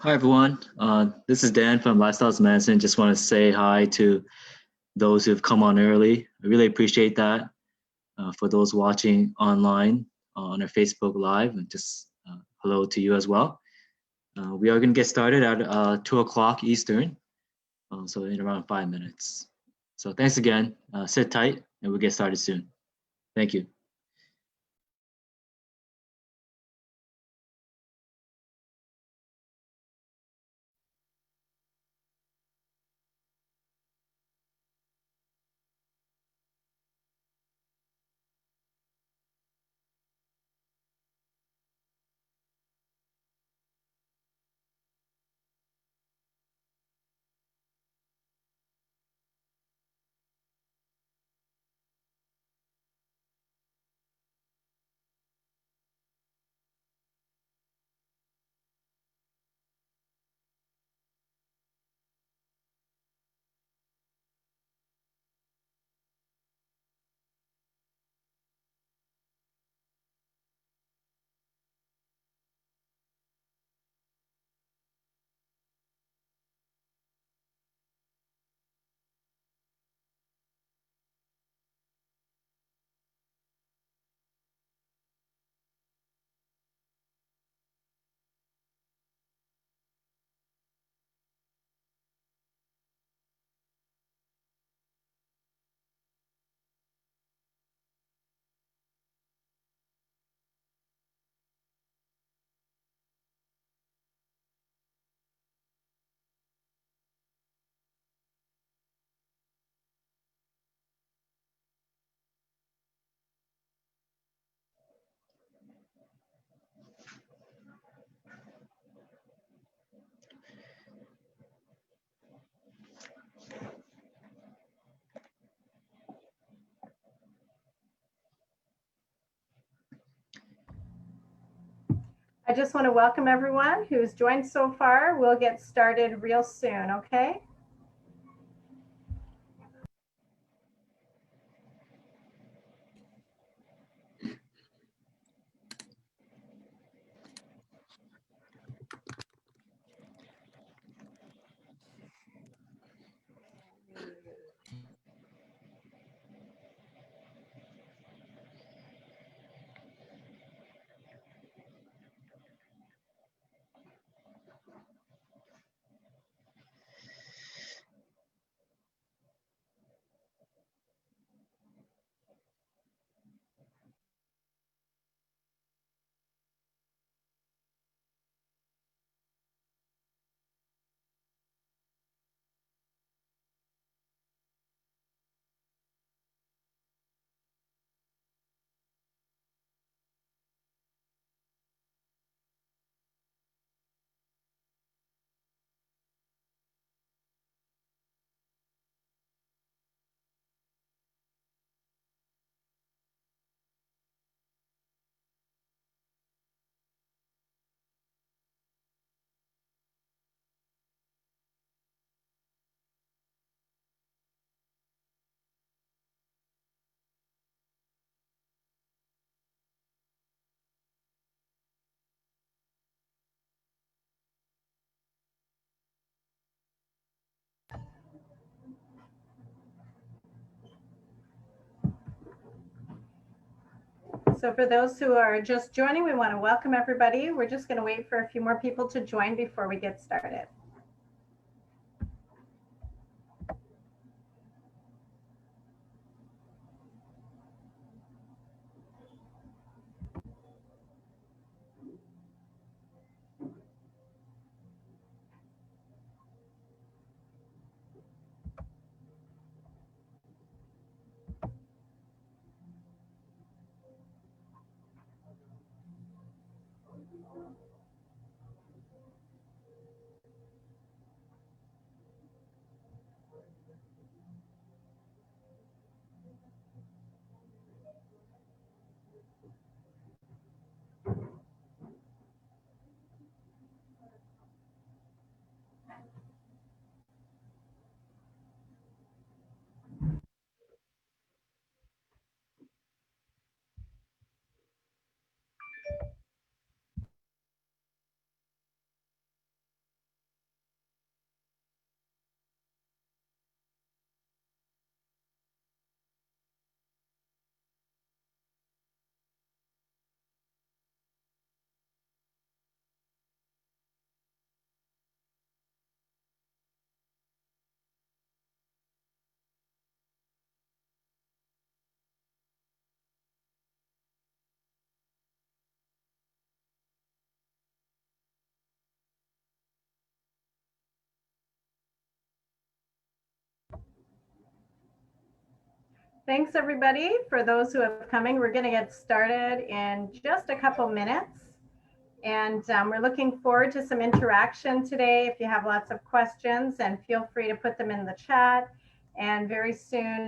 Hi, everyone. This is Dan from Lifestyles Medicine. Just want to say hi to those who've come on early. I really appreciate that. For those watching online on our Facebook Live, and just hello to you as well. We are going to get started at 2 o'clock Eastern, so in around 5 minutes. So thanks again. Sit tight, and we'll get started soon. Thank you. I just want to welcome everyone who's joined so far. We'll get started real soon, okay? So for those who are just joining, we want to welcome everybody. We're just going to wait for a few more people to join before we get started. Thanks everybody for those who have coming. We're going to get started in just a couple minutes. And we're looking forward to some interaction today. If you have lots of questions, and feel free to put them in the chat. And very soon,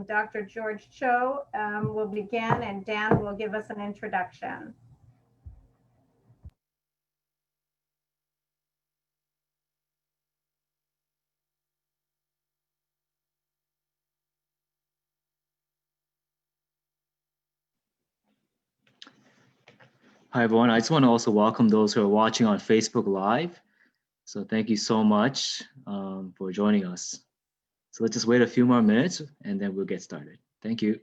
Dr. George Cho will begin, and Dan will give us an introduction. Hi, everyone. I just want to also welcome those who are watching on Facebook Live. So thank you so much for joining us. So let's just wait a few more minutes and then we'll get started. Thank you.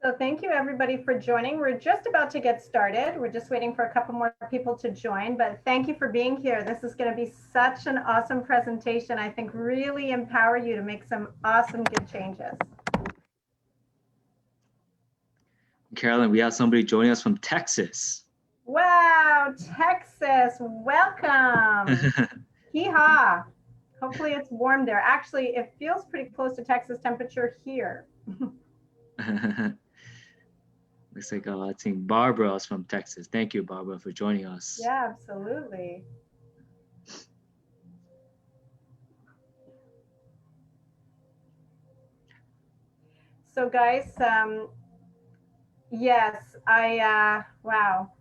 So thank you everybody for joining. We're just about to get started. We're just waiting for a couple more people to join, but thank you for being here. This is going to be such an awesome presentation. I think really empower you to make some awesome good changes. Carolyn, we have somebody joining us from Texas. Wow, Texas, welcome. Hee-haw. Hopefully it's warm there. Actually, it feels pretty close to Texas temperature here. Looks like I think Barbara is from Texas. Thank you, Barbara, for joining us. Yeah, absolutely. So guys, yes, wow,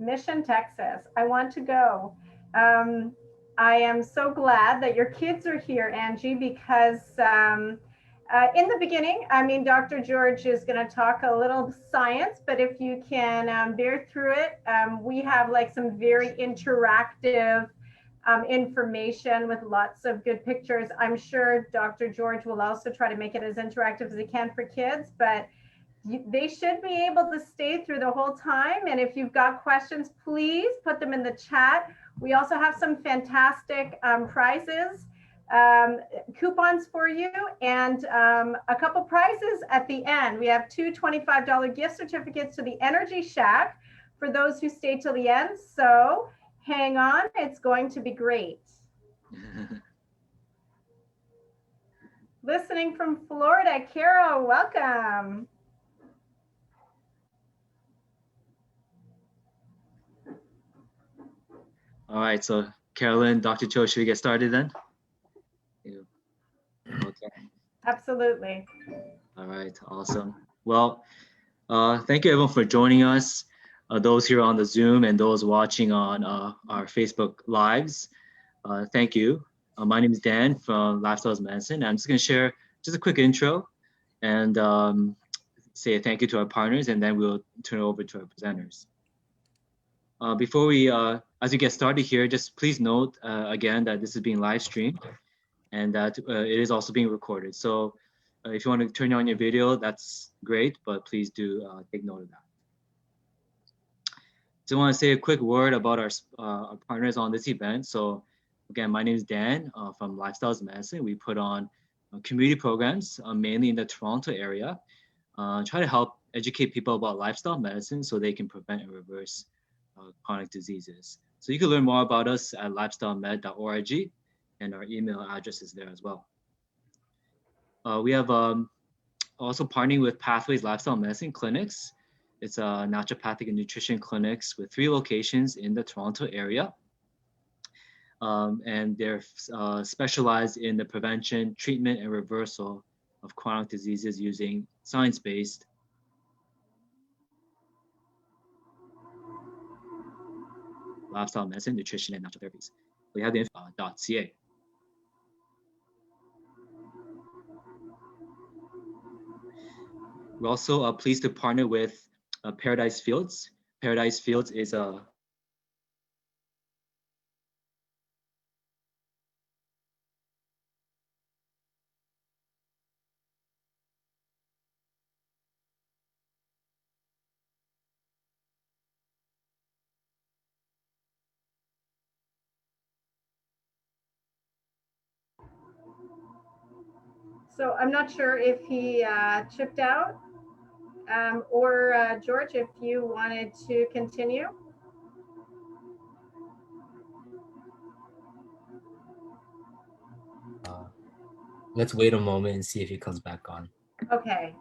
Mission, Texas. I want to go. I am so glad that your kids are here, Angie, because in the beginning, I mean, Dr. George is going to talk a little science, but if you can bear through it, we have like some very interactive information with lots of good pictures. I'm sure Dr. George will also try to make it as interactive as he can for kids, but they should be able to stay through the whole time. And if you've got questions, please put them in the chat. We also have some fantastic prizes, coupons for you, and a couple prizes at the end. We have two $25 gift certificates to the Energy Shack for those who stay till the end. So hang on, it's going to be great. Listening from Florida, Carol, welcome. All right, so Carolyn, Dr. Cho, should we get started then? Okay. Absolutely. All right, awesome. Well, thank you everyone for joining us. Those here on the Zoom and those watching on our Facebook Lives, thank you. My name is Dan from Lifestyles Medicine. I'm just gonna share just a quick intro and say thank you to our partners, and then we'll turn it over to our presenters. Before we, as we get started here, just please note again that this is being live streamed and that it is also being recorded. So if you want to turn on your video, that's great, but please do take note of that. So I want to say a quick word about our partners on this event. So again, my name is Dan from Lifestyles Medicine. We put on community programs, mainly in the Toronto area, try to help educate people about lifestyle medicine so they can prevent and reverse chronic diseases. So you can learn more about us at lifestylemed.org, and our email address is there as well. We have also partnering with Pathways Lifestyle Medicine Clinics. It's a naturopathic and nutrition clinics with 3 locations in the Toronto area. And they're specialized in the prevention, treatment, and reversal of chronic diseases using science-based lifestyle medicine, nutrition, and natural therapies. We have the .ca. We're also pleased to partner with Paradise Fields. Paradise Fields is a So I'm not sure if he chipped out or George, if you wanted to continue. Let's wait a moment and see if he comes back on. Okay.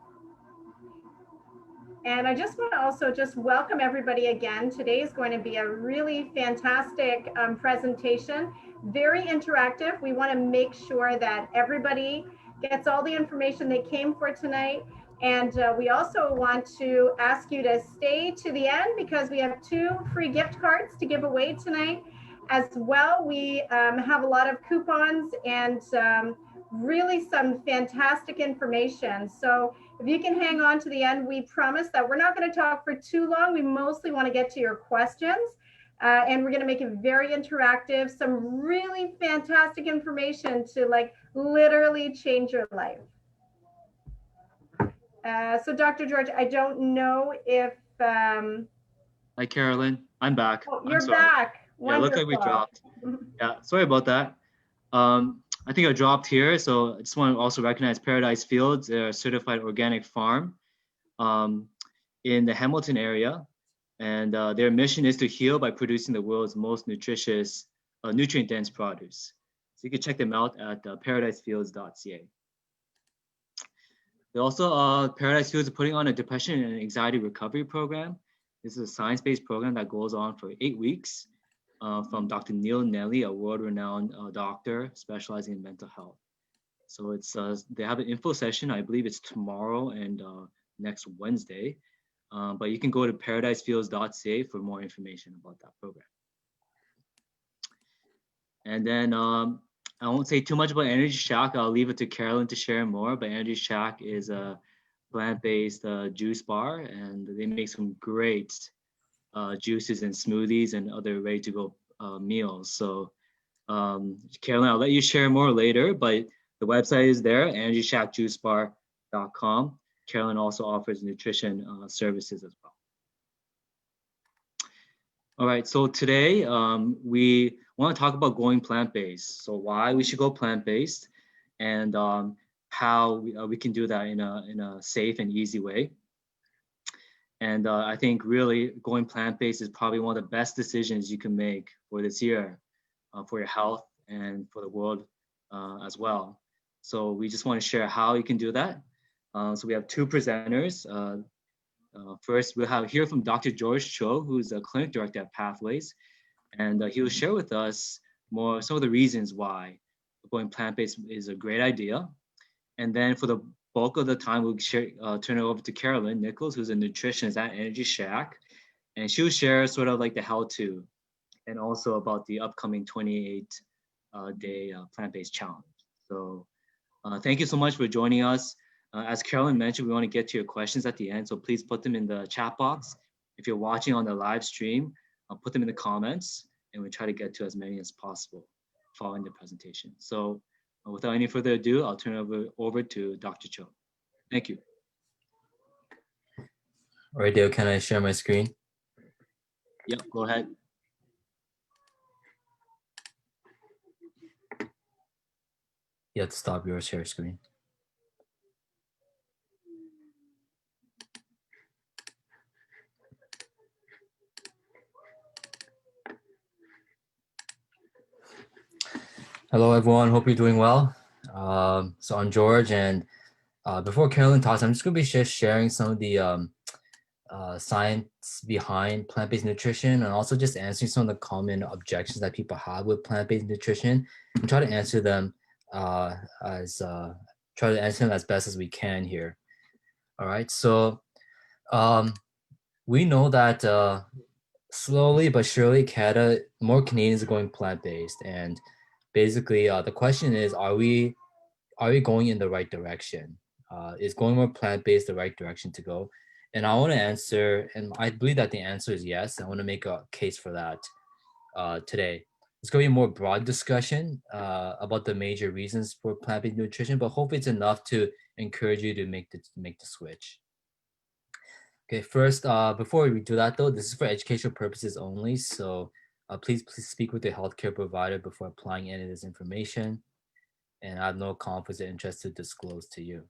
And I just want to also just welcome everybody again. Today is going to be a really fantastic presentation, very interactive. We want to make sure that everybody gets all the information they came for tonight. And we also want to ask you to stay to the end because we have 2 free gift cards to give away tonight. As well, we have a lot of coupons and really some fantastic information. So if you can hang on to the end, we promise that we're not going to talk for too long. We mostly want to get to your questions. And we're going to make it very interactive, some really fantastic information to like literally change your life. So Dr. George, I don't know if... Hi, Carolyn. I'm back. Oh, you're I'm sorry. back. Yeah, it looked like we dropped. Yeah, sorry about that. I think I dropped here. So I just want to also recognize Paradise Fields. They're a certified organic farm in the Hamilton area. And their mission is to heal by producing the world's most nutritious, nutrient-dense produce. So you can check them out at paradisefields.ca. They also, Paradise Fields are putting on a depression and anxiety recovery program. This is a science-based program that goes on for 8 weeks from Dr. Neil Nelly, a world-renowned doctor specializing in mental health. So it's they have an info session. I believe it's tomorrow and next Wednesday. But you can go to paradisefields.ca for more information about that program. And then I won't say too much about Energy Shack. I'll leave it to Carolyn to share more. But Energy Shack is a plant-based juice bar, and they make some great juices and smoothies and other ready-to-go meals. So Carolyn, I'll let you share more later, but the website is there, energyshackjuicebar.com. Carolyn also offers nutrition services as well. All right, so today we want to talk about going plant-based. So why we should go plant-based and how we can do that in a safe and easy way. And I think really going plant-based is probably one of the best decisions you can make for this year for your health and for the world as well. So we just want to share how you can do that. So we have 2 presenters. First, we'll hear from Dr. George Cho, who's a clinic director at Pathways, and he will share with us some of the reasons why going plant-based is a great idea. And then for the bulk of the time, we'll turn it over to Carolyn Nichols, who's a nutritionist at Energy Shack, and she'll share sort of like the how-to and also about the upcoming 28-day plant-based challenge. So thank you so much for joining us. As Carolyn mentioned, we want to get to your questions at the end, so please put them in the chat box. If you're watching on the live stream, put them in the comments, and we'll try to get to as many as possible following the presentation. So without any further ado, I'll turn it over to Dr. Cho. Thank you. All right, Dale, can I share my screen? Yep, go ahead. You have to stop your share screen. Hello, everyone. Hope you're doing well. So I'm George, and before Carolyn talks, I'm just going to be just sharing some of the science behind plant-based nutrition, and also just answering some of the common objections that people have with plant-based nutrition, and try to answer them as try to answer them as best as we can here. All right. So um, we know that slowly but surely, Canada, more Canadians are going plant-based, and basically, the question is, are we going in the right direction? Is going more plant-based the right direction to go? And I want to answer, and I believe that the answer is yes. I want to make a case for that today. It's going to be a more broad discussion about the major reasons for plant-based nutrition, but hopefully it's enough to encourage you to make the switch. Okay, first, before we do that though, this is for educational purposes only. So please speak with your healthcare provider before applying any of this information. And I have no conflicts of interest to disclose to you.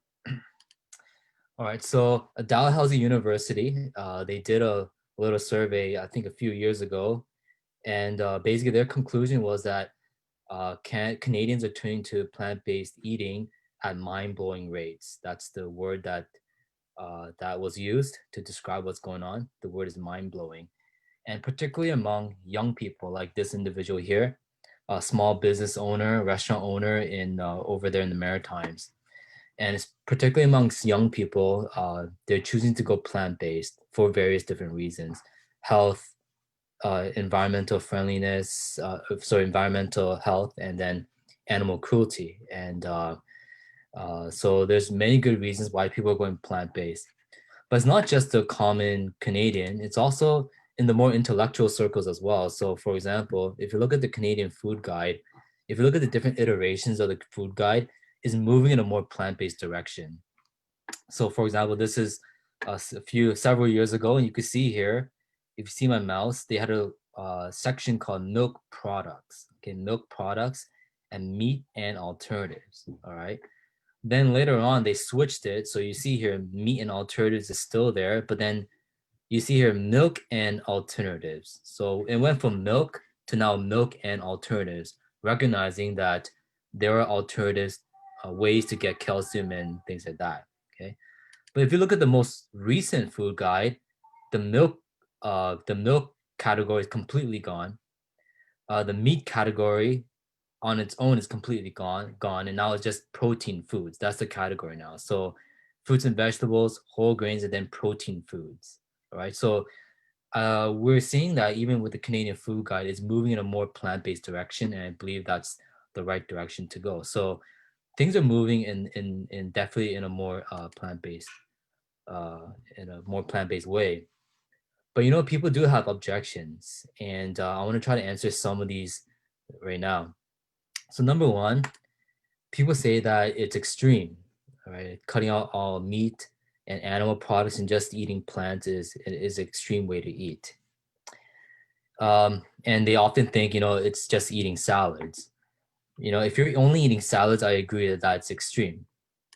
All right, so Dalhousie University, they did a little survey, I think a few years ago, and basically their conclusion was that Canadians are turning to plant-based eating at mind-blowing rates. That's the word that was used to describe what's going on. The word is mind-blowing, and particularly among young people like this individual here, a small business owner, restaurant owner in over there in the Maritimes. And it's particularly amongst young people, they're choosing to go plant-based for various different reasons: health, environmental friendliness, environmental health, and then animal cruelty. And so there's many good reasons why people are going plant-based. But it's not just the common Canadian, it's also in the more intellectual circles as well. So for example, if you look at the Canadian Food Guide, if you look at the different iterations of the food guide, is moving in a more plant-based direction. So for example, this is several years ago, and you can see here, if you see my mouse, they had a section called milk products. Okay, milk products and meat and alternatives. All right. Then later on, they switched it. So you see here, meat and alternatives is still there, but then you see here, milk and alternatives. So it went from milk to now milk and alternatives, recognizing that there are alternatives, ways to get calcium and things like that. Okay. But if you look at the most recent food guide, the milk category is completely gone. The meat category on its own is completely gone, and now it's just protein foods. That's the category now. So fruits and vegetables, whole grains, and then protein foods. All right. So we're seeing that even with the Canadian Food Guide, it's moving in a more plant-based direction, and I believe that's the right direction to go. So things are moving in definitely in a more plant-based in a more plant-based way. But you know, people do have objections, and I want to try to answer some of these right now. So number one, people say that it's extreme, right? Cutting out all meat and animal products and just eating plants is an extreme way to eat. And they often think, you know, it's just eating salads. You know, if you're only eating salads, I agree that that's extreme.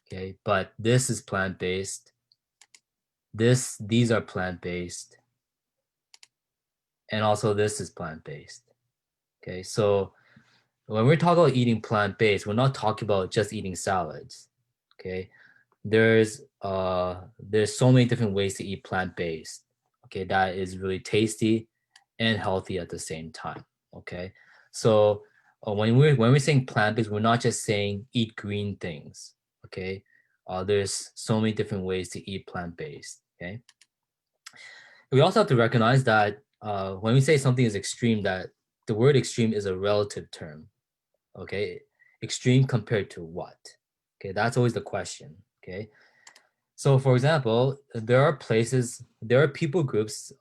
Okay, but this is plant-based. These are plant-based, and also this is plant-based. Okay, so when we're talking about eating plant-based, we're not talking about just eating salads. Okay, there's so many different ways to eat plant-based. Okay, that is really tasty and healthy at the same time. Okay, so when we're saying plant-based, we're not just saying eat green things. Okay, there's so many different ways to eat plant-based. Okay, we also have to recognize that when we say something is extreme, that the word extreme is a relative term. Okay, extreme compared to what? Okay, that's always the question. Okay, so for example, there are people groups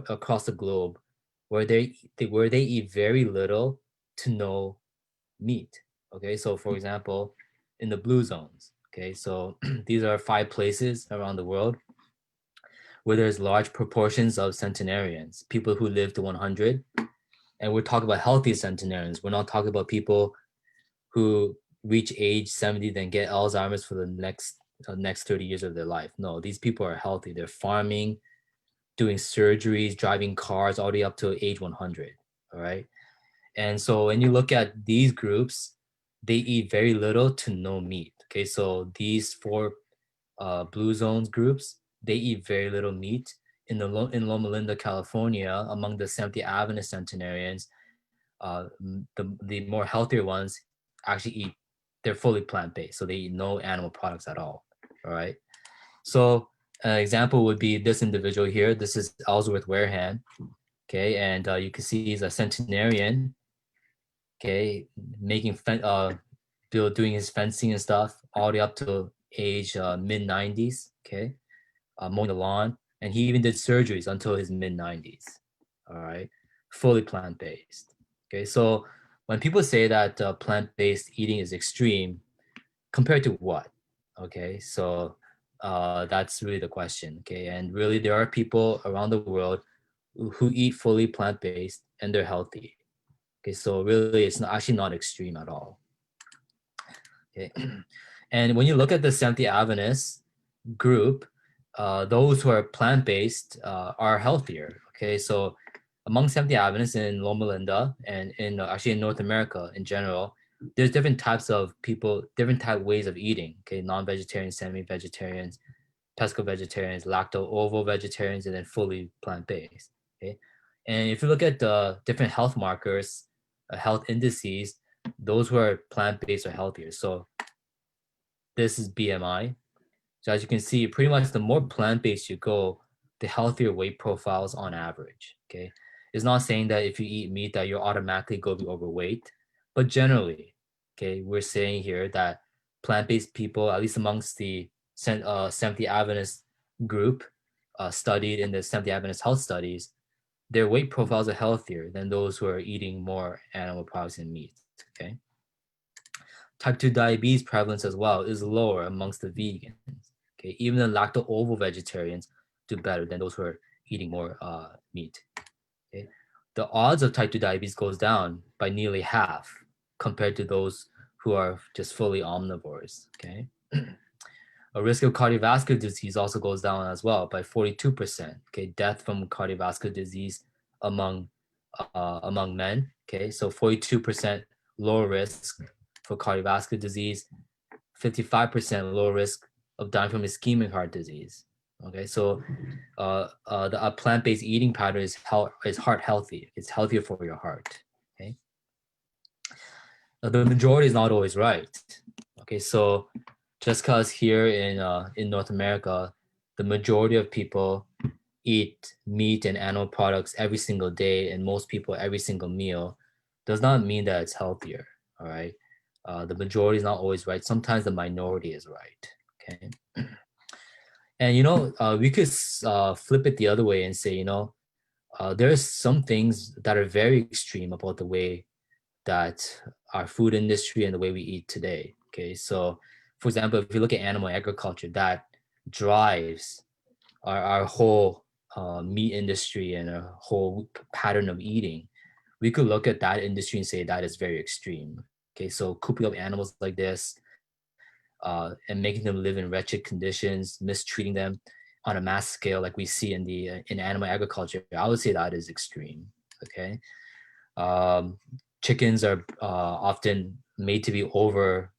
across the globe where they eat very little to no meat. Okay, so for example, in the blue zones. Okay, so these are 5 places around the world where there's large proportions of centenarians, people who live to 100. And we're talking about healthy centenarians. We're not talking about people who reach age 70 then get Alzheimer's for the next 30 years of their life. No, these people are healthy. They're farming, doing surgeries, driving cars all the way up to age 100. All right. And so when you look at these groups, they eat very little to no meat. Okay, so these four blue zones groups, they eat very little meat. In Loma Linda, California, among the Seventh Adventist centenarians, the more healthier ones actually eat, they're fully plant-based, so they eat no animal products at all. All right. So an example would be this individual here. This is Ellsworth Wareham. Okay, and you can see he's a centenarian. Okay, doing his fencing and stuff all the way up to age mid 90s. Okay, mowing the lawn, and he even did surgeries until his mid 90s. All right, fully plant based. Okay, so when people say that plant based eating is extreme, compared to what? Okay, so that's really the question. Okay, and really there are people around the world who eat fully plant based and they're healthy. Okay, so really it's actually not extreme at all. Okay, and when you look at the Seventh Adventist group, those who are plant-based are healthier. Okay, so among Seventh Adventists in Loma Linda and in actually in North America in general, there's different types of people, different type ways of eating. Okay, non-vegetarians, semi-vegetarians, pesco-vegetarians, lacto-ovo vegetarians, and then fully plant-based. Okay, and if you look at the different health markers, health indices, those who are plant-based are healthier. So this is BMI. So as you can see, pretty much the more plant-based you go, the healthier weight profiles on average. Okay, it's not saying that if you eat meat that you're automatically going to be overweight, but generally, okay, we're saying here that plant-based people, at least amongst the Seventh Adventist group studied in the Seventh Adventist health studies, their weight profiles are healthier than those who are eating more animal products and meat. Okay. Type 2 diabetes prevalence as well is lower amongst the vegans. Okay, even the lacto-ovo vegetarians do better than those who are eating more meat. Okay, the odds of type 2 diabetes goes down by nearly half compared to those who are just fully omnivores. Okay, a risk of cardiovascular disease also goes down as well by 42%. Okay, death from cardiovascular disease among men. Okay, so 42% lower risk for cardiovascular disease, 55% lower risk of dying from ischemic heart disease. Okay, so the plant-based eating pattern is heart healthy. It's healthier for your heart. Okay, the majority is not always right. Okay, so just because here in North America, the majority of people eat meat and animal products every single day, and most people every single meal, does not mean that it's healthier. All right. The majority is not always right. Sometimes the minority is right. Okay. And we could flip it the other way and say, there's some things that are very extreme about the way that our food industry and the way we eat today. Okay. So, for example, if you look at animal agriculture, that drives our whole meat industry and a whole pattern of eating. We could look at that industry and say that is very extreme. Okay, so cooping up animals like this and making them live in wretched conditions, mistreating them on a mass scale like we see in animal agriculture, I would say that is extreme. Okay, chickens are often made to be over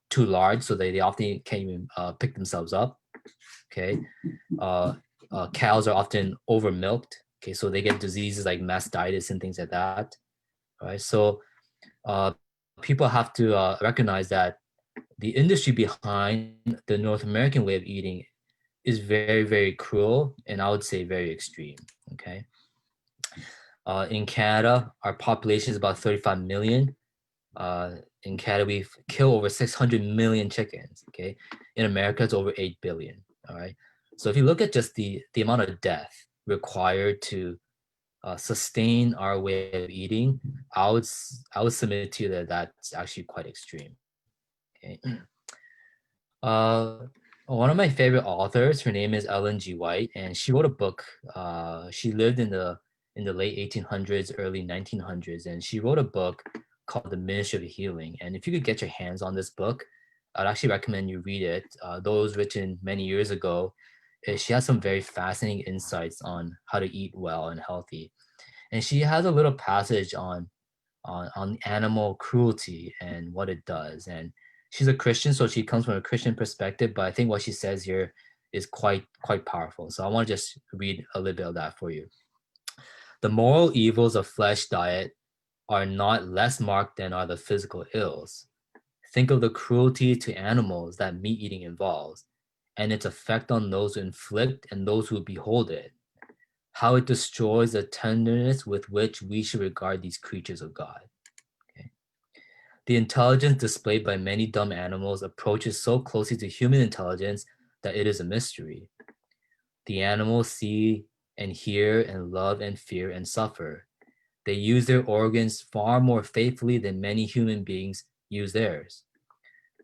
too large, so they often can't even pick themselves up. Okay, cows are often over milked. Okay, so they get diseases like mastitis and things like that. All right, so people have to recognize that the industry behind the North American way of eating is very, very cruel, and I would say very extreme. Okay. In Canada, our population is about 35 million. In Canada, we kill over 600 million chickens. Okay. In America, it's over 8 billion. All right. So if you look at just the amount of death required to sustain our way of eating, I would submit to you that that's actually quite extreme. Okay. One of my favorite authors, her name is Ellen G. White, and she wrote a book. She lived in the late 1800s, early 1900s, and she wrote a book called The Ministry of Healing. And if you could get your hands on this book, I'd actually recommend you read it. Though it was written many years ago, she has some very fascinating insights on how to eat well and healthy. And she has a little passage on on animal cruelty and what it does. And she's a Christian, so she comes from a Christian perspective, but I think what she says here is quite powerful. So I want to just read a little bit of that for you. The moral evils of flesh diet are not less marked than are the physical ills. Think of the cruelty to animals that meat eating involves, and its effect on those who inflict and those who behold it. How it destroys the tenderness with which we should regard these creatures of God. Okay. The intelligence displayed by many dumb animals approaches so closely to human intelligence that it is a mystery. The animals see and hear and love and fear and suffer. They use their organs far more faithfully than many human beings use theirs.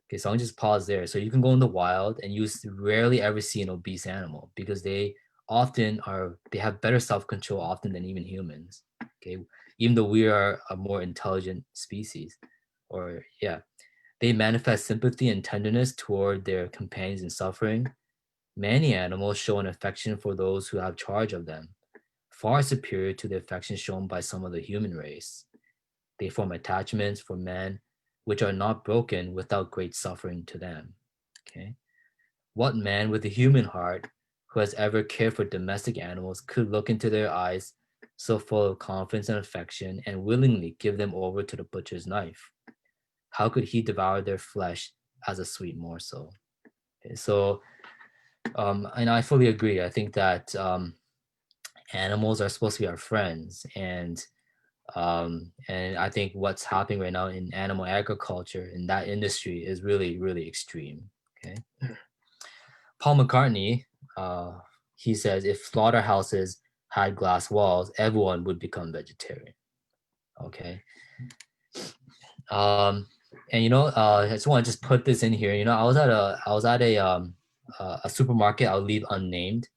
Okay, so I'll just pause there. So you can go in the wild and you rarely ever see an obese animal because they have better self-control often than even humans. Okay, even though we are a more intelligent species, they manifest sympathy and tenderness toward their companions in suffering. Many animals show an affection for those who have charge of them, far superior to the affection shown by some of the human race. They form attachments for men which are not broken without great suffering to them. Okay. What man with a human heart who has ever cared for domestic animals could look into their eyes so full of confidence and affection and willingly give them over to the butcher's knife? How could he devour their flesh as a sweet morsel? Okay, so, and I fully agree. I think that animals are supposed to be our friends, and I think what's happening right now in animal agriculture in that industry is really, really extreme. Okay. Paul McCartney, he says, if slaughterhouses had glass walls, everyone would become vegetarian. Okay. And I just want to just put this in here. I was at a supermarket. I'll leave unnamed,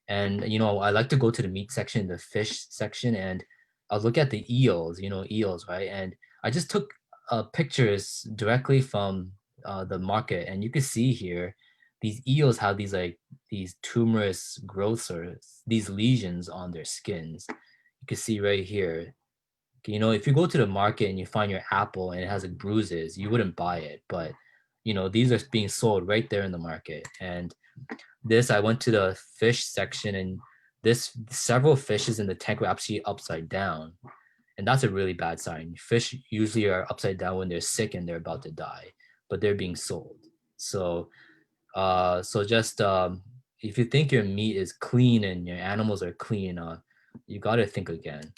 and I like to go to the meat section, the fish section, and I'll look at the eels. Eels, right? And I just took pictures directly from the market, and you can see here these eels have these tumorous growths or these lesions on their skins. You can see right here. If you go to the market and you find your apple and it has bruises, you wouldn't buy it. But these are being sold right there in the market. And I went to the fish section, and several fishes in the tank were actually upside down. And that's a really bad sign. Fish usually are upside down when they're sick and they're about to die, but they're being sold. So just if you think your meat is clean and your animals are clean, you got to think again.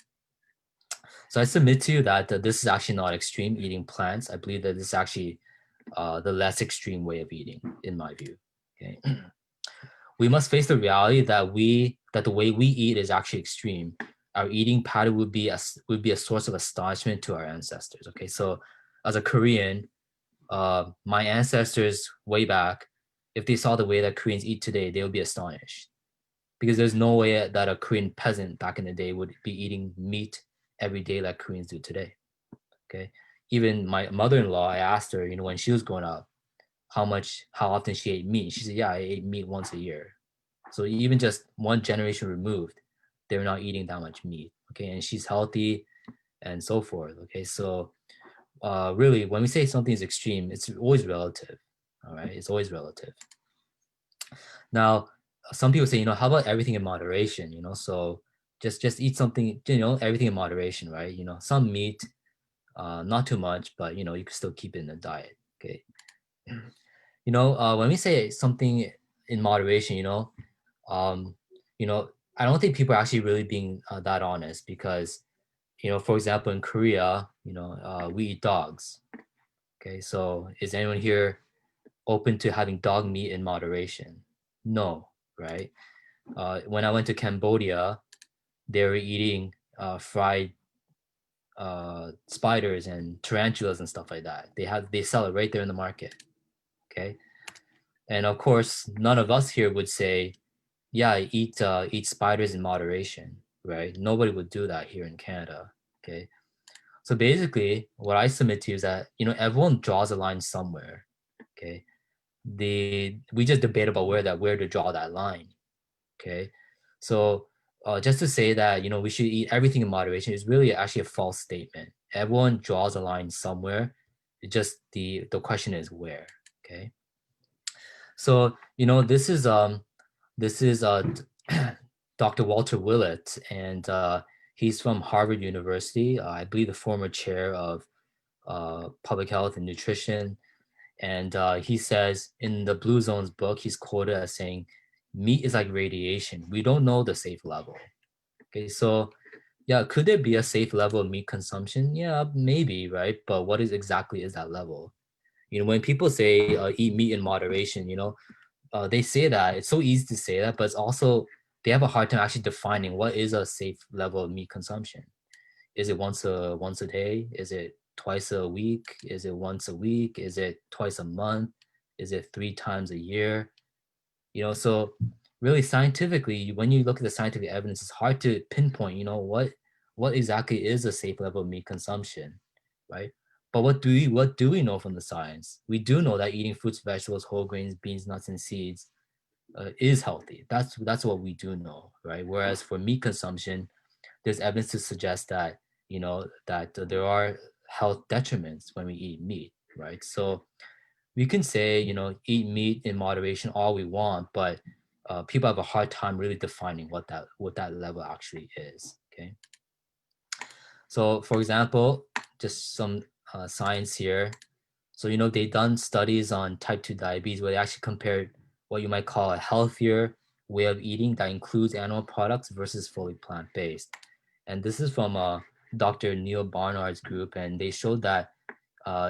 So I submit to you that this is actually not extreme eating plants. I believe that this is actually the less extreme way of eating, in my view. Okay. We must face the reality that the way we eat is actually extreme. Our eating pattern would be a source of astonishment to our ancestors. Okay, so as a Korean, my ancestors way back, if they saw the way that Koreans eat today, they would be astonished, because there's no way that a Korean peasant back in the day would be eating meat every day like Koreans do today. Okay, even my mother-in-law, I asked her, when she was growing up, how often she ate meat. She said, yeah, I ate meat once a year. So even just one generation removed, they're not eating that much meat. Okay, and she's healthy and so forth. Okay, so really, when we say something is extreme, it's always relative. All right, it's always relative. Now, some people say, how about everything in moderation? So just eat something, everything in moderation, right? Some meat, not too much, but you can still keep it in the diet. Okay. When we say something in moderation, I don't think people are actually really being that honest, because, for example, in Korea, we eat dogs. Okay, so is anyone here open to having dog meat in moderation? No, right? When I went to Cambodia, they were eating fried spiders and tarantulas and stuff like that. They sell it right there in the market. Okay, and of course, none of us here would say, yeah, eat spiders in moderation, right? Nobody would do that here in Canada. Okay, so basically, what I submit to you is that everyone draws a line somewhere. Okay, we just debate about where to draw that line. Okay, so just to say that we should eat everything in moderation is really actually a false statement. everyone draws a line somewhere. It just the question is where. Okay. So this is Dr. Walter Willett, and he's from Harvard University. I believe the former chair of public health and nutrition. And he says in the Blue Zones book, he's quoted as saying, "Meat is like radiation. We don't know the safe level." Okay, so yeah, could there be a safe level of meat consumption? Yeah, maybe, right? But what exactly is that level? When people say eat meat in moderation, they say that it's so easy to say that, but it's also they have a hard time actually defining what is a safe level of meat consumption. Is it once a day? Is it twice a week? Is it once a week? Is it twice a month? Is it 3 times a year? So really scientifically, when you look at the scientific evidence, it's hard to pinpoint, what exactly is a safe level of meat consumption, right? But what do we know from the science? We do know that eating fruits, vegetables, whole grains, beans, nuts, and seeds is healthy. That's what we do know, right? Whereas for meat consumption, there's evidence to suggest that that there are health detriments when we eat meat, right? So we can say eat meat in moderation all we want, but people have a hard time really defining what that level actually is. Okay. So for example, just some science here. So they've done studies on type 2 diabetes where they actually compared what you might call a healthier way of eating that includes animal products versus fully plant-based. And this is from Dr. Neil Barnard's group, and they showed that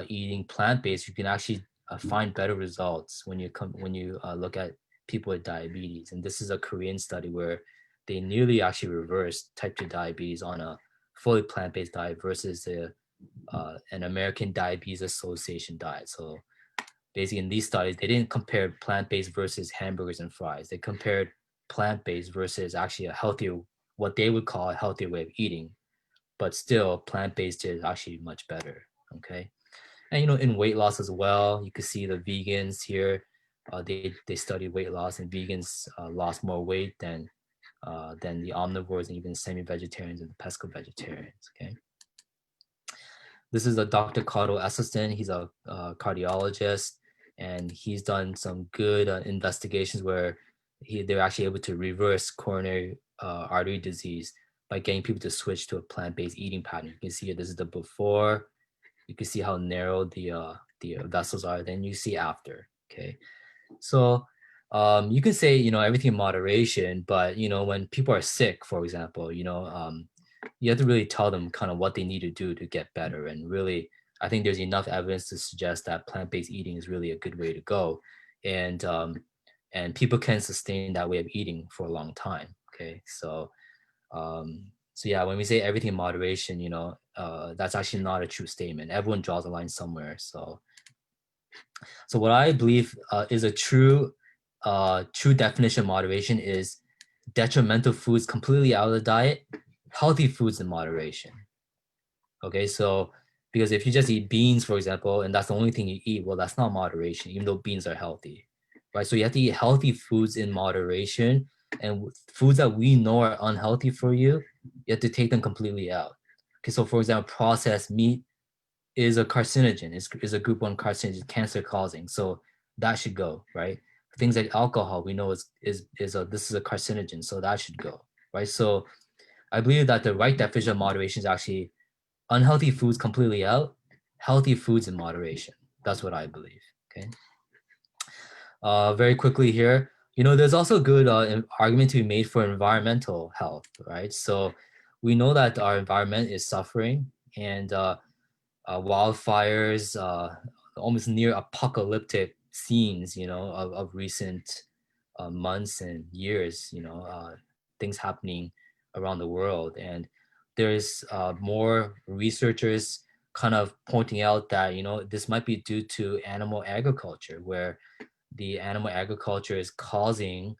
eating plant-based, you can actually find better results when you look at people with diabetes. And this is a Korean study where they nearly actually reversed type 2 diabetes on a fully plant-based diet versus an American Diabetes Association diet. So basically in these studies, they didn't compare plant-based versus hamburgers and fries. They compared plant-based versus actually a healthier, what they would call a healthier way of eating, but still plant-based is actually much better. Okay. And in weight loss as well, you can see the vegans here. They studied weight loss, and vegans lost more weight than the omnivores and even semi-vegetarians and the pesco-vegetarians. Okay. This is a Dr. Carl Esselstyn. He's a cardiologist, and he's done some good investigations where they're actually able to reverse coronary artery disease by getting people to switch to a plant-based eating pattern. You can see here, this is the before. You can see how narrow the vessels are. Then you see after. Okay, so you can say everything in moderation, but when people are sick, for example, you have to really tell them kind of what they need to do to get better. And really, I think there's enough evidence to suggest that plant-based eating is really a good way to go, and people can sustain that way of eating for a long time. Okay, so yeah, when we say everything in moderation, that's actually not a true statement. Everyone draws a line somewhere. So what I believe is a true definition of moderation is detrimental foods completely out of the diet, healthy foods in moderation. Okay, so because if you just eat beans, for example, and that's the only thing you eat, well, that's not moderation, even though beans are healthy, right? So you have to eat healthy foods in moderation, and foods that we know are unhealthy for you, you have to take them completely out. Okay, so for example, processed meat is a carcinogen, is a group 1 carcinogen, cancer causing, so that should go, right? Things like alcohol, we know this is a carcinogen, so that should go, right? So I believe that the right definition of moderation is actually unhealthy foods completely out, healthy foods in moderation. That's what I believe. Okay. Very quickly here, there's also a good argument to be made for environmental health, right? So we know that our environment is suffering, and wildfires, almost near apocalyptic scenes, of recent months and years, things happening around the world. And there's more researchers kind of pointing out that, this might be due to animal agriculture, where the animal agriculture is causing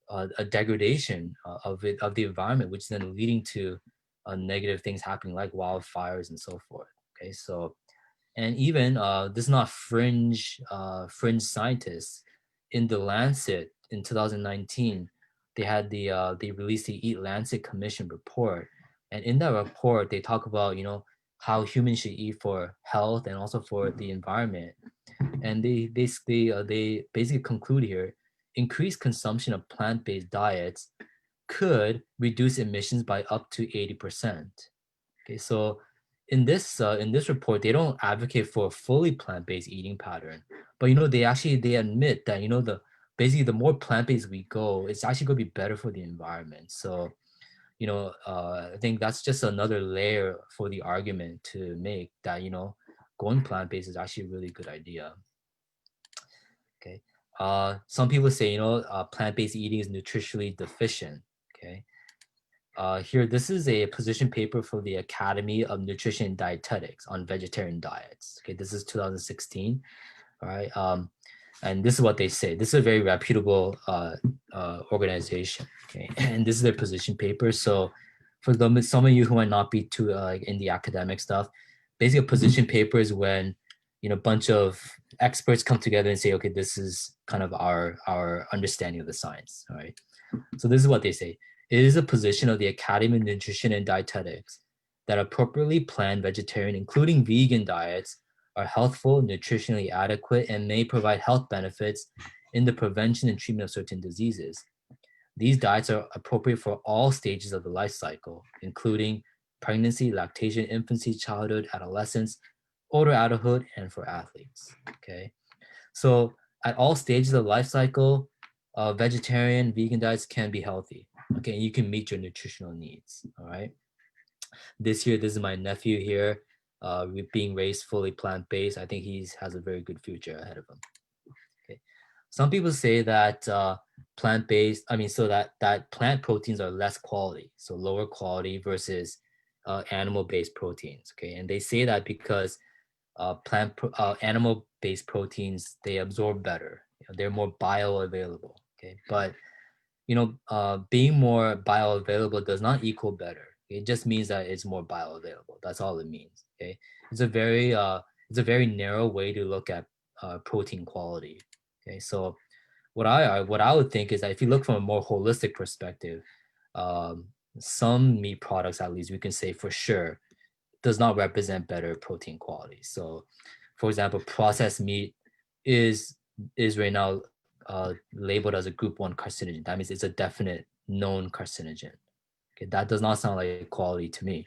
a degradation of the environment, which is then leading to negative things happening like wildfires and so forth. Okay, so, and even this is not fringe scientists. In the Lancet in 2019, they released the Eat Lancet Commission report, and in that report they talk about how humans should eat for health and also for the environment. And they basically conclude here: increased consumption of plant-based diets could reduce emissions by up to 80%. Okay, so in this report, they don't advocate for a fully plant-based eating pattern, but they admit that the basically the more plant-based we go, it's actually going to be better for the environment. So I think that's just another layer for the argument to make that going plant-based is actually a really good idea. Okay. Some people say plant-based eating is nutritionally deficient. Okay. Here, this is a position paper for the Academy of Nutrition and Dietetics on vegetarian diets. Okay, this is 2016. All right. And this is what they say. This is a very reputable organization. Okay, and this is their position paper. So, for some of you who might not be too in the academic stuff, basically a position paper is when a bunch of experts come together and say, okay, this is kind of our understanding of the science. All right. So this is what they say. It is a position of the Academy of Nutrition and Dietetics that appropriately planned vegetarian, including vegan diets, are healthful, nutritionally adequate, and may provide health benefits in the prevention and treatment of certain diseases. These diets are appropriate for all stages of the life cycle, including pregnancy, lactation, infancy, childhood, adolescence, older adulthood, and for athletes. Okay, so at all stages of the life cycle, vegetarian, vegan diets can be healthy. Okay, and you can meet your nutritional needs. All right. This is my nephew here, being raised fully plant-based. I think he has a very good future ahead of him. Okay. Some people say that plant-based, so that plant proteins are less quality, so lower quality versus animal-based proteins. Okay, and they say that because animal-based proteins, they absorb better. They're more bioavailable. Okay, but being more bioavailable does not equal better. It just means that it's more bioavailable. That's all it means. Okay, it's a very narrow way to look at protein quality. Okay, so what I would think is that if you look from a more holistic perspective, some meat products, at least we can say for sure, does not represent better protein quality. So, for example, processed meat is right now labeled as a group 1 carcinogen. That means it's a definite known carcinogen. Okay, that does not sound like quality to me.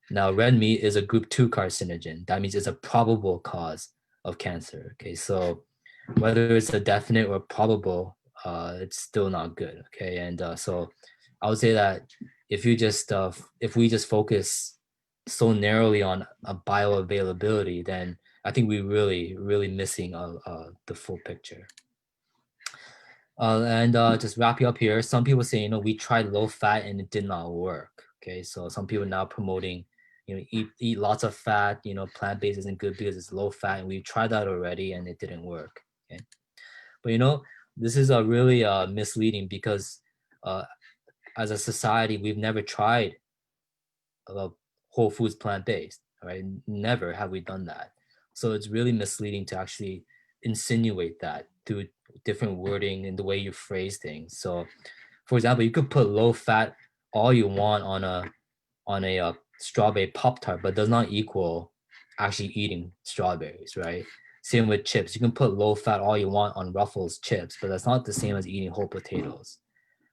Now, red meat is a group 2 carcinogen. That means it's a probable cause of cancer. Okay, so whether it's a definite or probable, it's still not good. Okay, and so I would say that if we just focus so narrowly on a bioavailability, then I think we really missing the full picture. And just wrap you up here. Some people say, we tried low fat and it did not work. Okay, so some people now promoting, eat lots of fat. Plant-based isn't good because it's low fat, and we tried that already and it didn't work. Okay, but this is really misleading because as a society, we've never tried whole foods plant-based. Right? Never have we done that. So it's really misleading to actually insinuate that through different wording and the way you phrase things. So, for example, you could put low fat all you want on a strawberry Pop-Tart, but does not equal actually eating strawberries, right? Same with chips. You can put low fat all you want on Ruffles chips, but that's not the same as eating whole potatoes,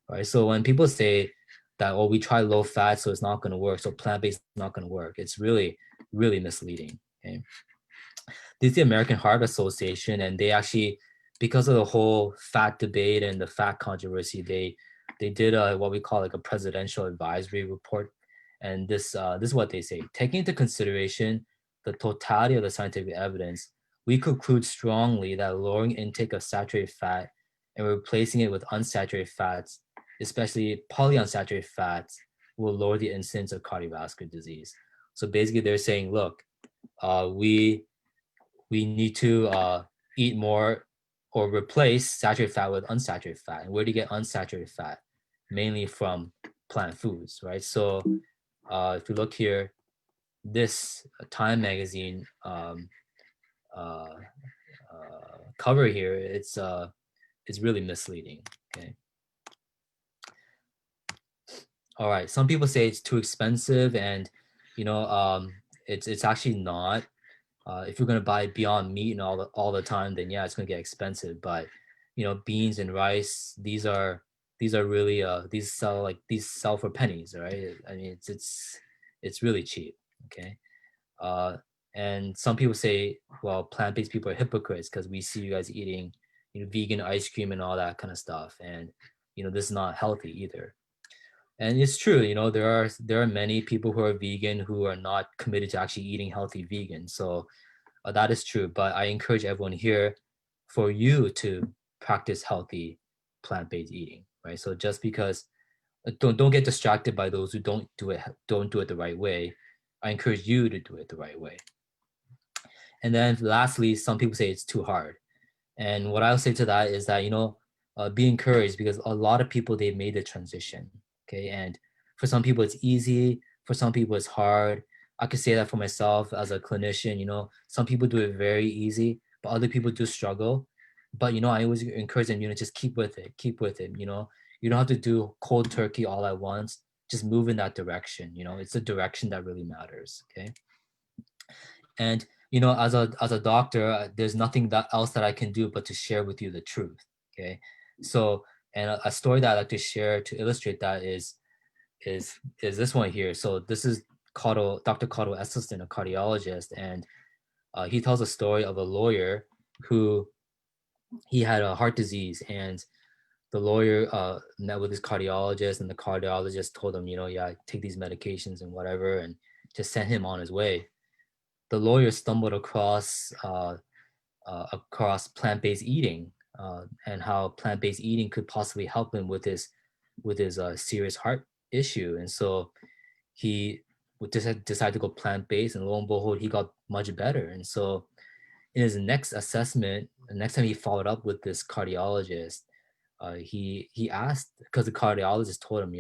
right? So when people say that, we try low fat, so it's not going to work, so plant-based is not going to work, it's really misleading. Okay. This is the American Heart Association, and they actually, because of the whole fat debate and the fat controversy, they did what we call like a presidential advisory report. And this is what they say: taking into consideration the totality of the scientific evidence, we conclude strongly that lowering intake of saturated fat and replacing it with unsaturated fats, especially polyunsaturated fats, will lower the incidence of cardiovascular disease. So basically, they're saying, look, we need to eat more or replace saturated fat with unsaturated fat. And where do you get unsaturated fat? Mainly from plant foods, right? So if you look here, this Time magazine cover here, it's really misleading. Okay. All right. Some people say it's too expensive, and it's actually not. If you're gonna buy Beyond Meat and all the time, then yeah, it's gonna get expensive. But beans and rice, these are really these sell for pennies, right? I mean, it's really cheap. Okay. Uh, and some people say, well, plant-based people are hypocrites because we see you guys eating, vegan ice cream and all that kind of stuff, and this is not healthy either. And it's true, there are many people who are vegan who are not committed to actually eating healthy vegan. So that is true, but I encourage everyone here for you to practice healthy plant-based eating, right? So just because don't get distracted by those who don't do it the right way. I encourage you to do it the right way. And then lastly, some people say it's too hard. And what I'll say to that is that, be encouraged, because a lot of people, they've made the transition. Okay. And for some people it's easy. For some people it's hard. I could say that for myself as a clinician, some people do it very easy, but other people do struggle. But, I always encourage them, just keep with it. You don't have to do cold turkey all at once. Just move in that direction. It's the direction that really matters. Okay. And as a doctor, there's nothing else that I can do but to share with you the truth. Okay. So, and a story that I like to share to illustrate that is this one here. So this is Dr. Cotto Esselstyn, a cardiologist, and he tells a story of a lawyer who he had a heart disease, and the lawyer met with his cardiologist, and the cardiologist told him, yeah, take these medications and whatever, and just sent him on his way. The lawyer stumbled across plant-based eating, and how plant-based eating could possibly help him with his serious heart issue. And so he decided to go plant-based, and lo and behold, he got much better. And so in his next assessment, the next time he followed up with this cardiologist, he asked, because the cardiologist told him,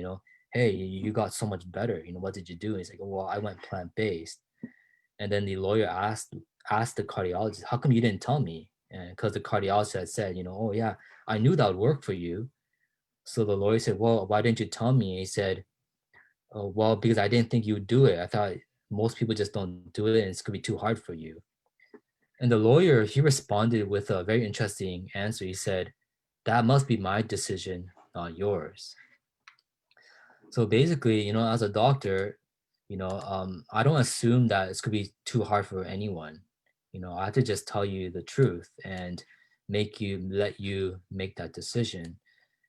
hey, you got so much better. What did you do? And he's like, well, I went plant-based. And then the lawyer asked the cardiologist, how come you didn't tell me? And because the cardiologist had said, oh yeah, I knew that would work for you. So the lawyer said, well, why didn't you tell me? And he said, oh, well, because I didn't think you would do it. I thought most people just don't do it, and it's gonna be too hard for you. And the lawyer, he responded with a very interesting answer. He said, that must be my decision, not yours. So basically, as a doctor, I don't assume that it's gonna be too hard for anyone. I have to just tell you the truth and let you make that decision.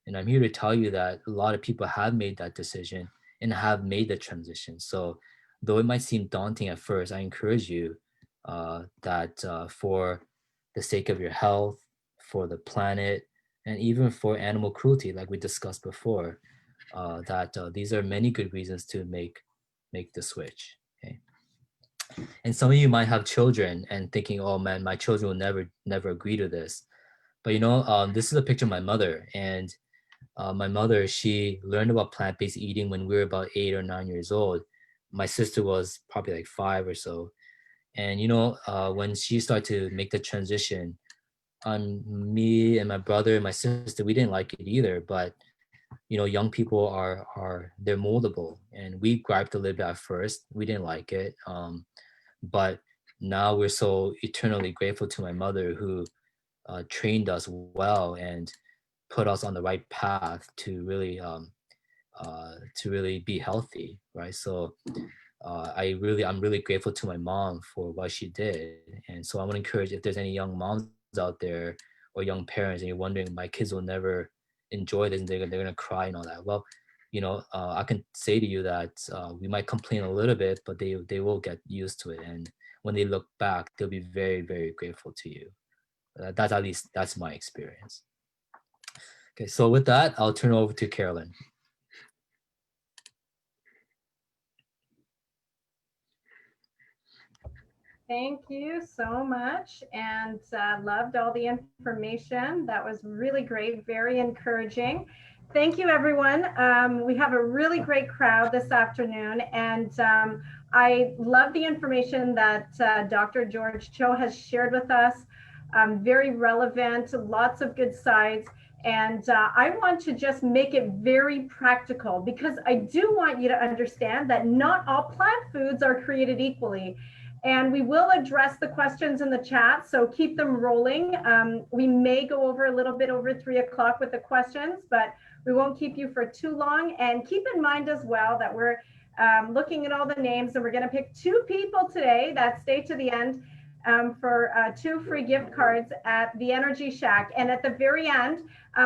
And I'm here to tell you that a lot of people have made that decision and have made the transition. So though it might seem daunting at first, I encourage you that for the sake of your health, for the planet, and even for animal cruelty, like we discussed before, that these are many good reasons to make the switch. Okay. And some of you might have children and thinking, oh man, my children will never agree to this. But this is a picture of my mother, and my mother, she learned about plant-based eating when we were about 8 or 9 years old. My sister was probably like 5 or so. And when she started to make the transition, me and my brother and my sister, we didn't like it either. But young people they're moldable, and we griped a little bit at first. We didn't like it, but now we're so eternally grateful to my mother, who trained us well and put us on the right path to really be healthy, right? So I'm really grateful to my mom for what she did. And so I want to encourage, if there's any young moms out there or young parents and you're wondering, my kids will never enjoy this and they're gonna cry and all that, well, I can say to you that we might complain a little bit, but they will get used to it, and when they look back, they'll be very, very grateful to you. That's my experience. Okay, so with that, I'll turn it over to Carolyn. Thank you so much, and loved all the information. That was really great, very encouraging. Thank you, everyone. We have a really great crowd this afternoon, and I love the information that Dr. George Cho has shared with us. Very relevant, lots of good sides. And I want to just make it very practical, because I do want you to understand that not all plant foods are created equally. And we will address the questions in the chat, so keep them rolling. We may go over a little bit over 3 o'clock with the questions, but we won't keep you for too long. And keep in mind as well that we're looking at all the names, and we're going to pick 2 people today that stay to the end for 2 free gift cards at the Energy Shack. And at the very end,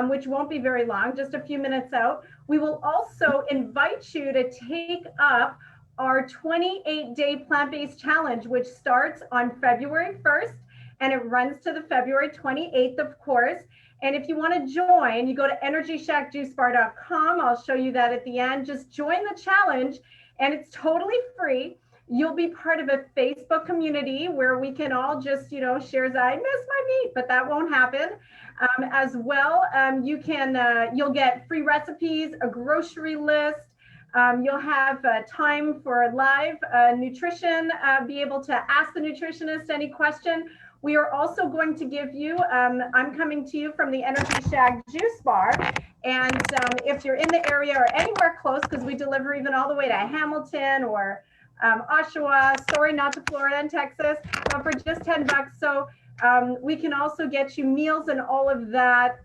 which won't be very long, just a few minutes out, we will also invite you to take up our 28-day plant-based challenge, which starts on February 1st and it runs to the February 28th, of course. And if you want to join, you go to energyshackjuicebar.com. I'll show you that at the end. Just join the challenge, and it's totally free. You'll be part of a Facebook community where we can all just, share, I miss my meat, but that won't happen. As well, you'll get free recipes, a grocery list. You'll have time for live nutrition, be able to ask the nutritionist any question. We are also going to give you, I'm coming to you from the Energy Shack Juice Bar. And if you're in the area or anywhere close, because we deliver even all the way to Hamilton or Oshawa, sorry, not to Florida and Texas, but for just $10. So we can also get you meals and all of that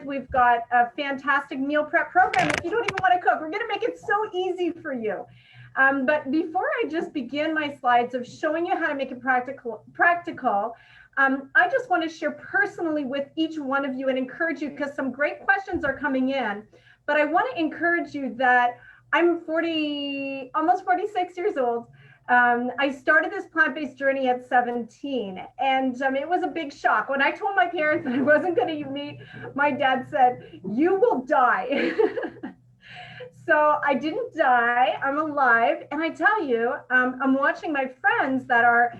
we've got a fantastic meal prep program. If you don't even want to cook, we're going to make it so easy for you. But before I just begin my slides of showing you how to make it practical, I just want to share personally with each one of you and encourage you, because some great questions are coming in. But I want to encourage you that I'm almost 46 years old. I started this plant-based journey at 17, and it was a big shock. When I told my parents that I wasn't going to meet, my dad said, "You will die." So I didn't die, I'm alive. And I tell you, I'm watching my friends that are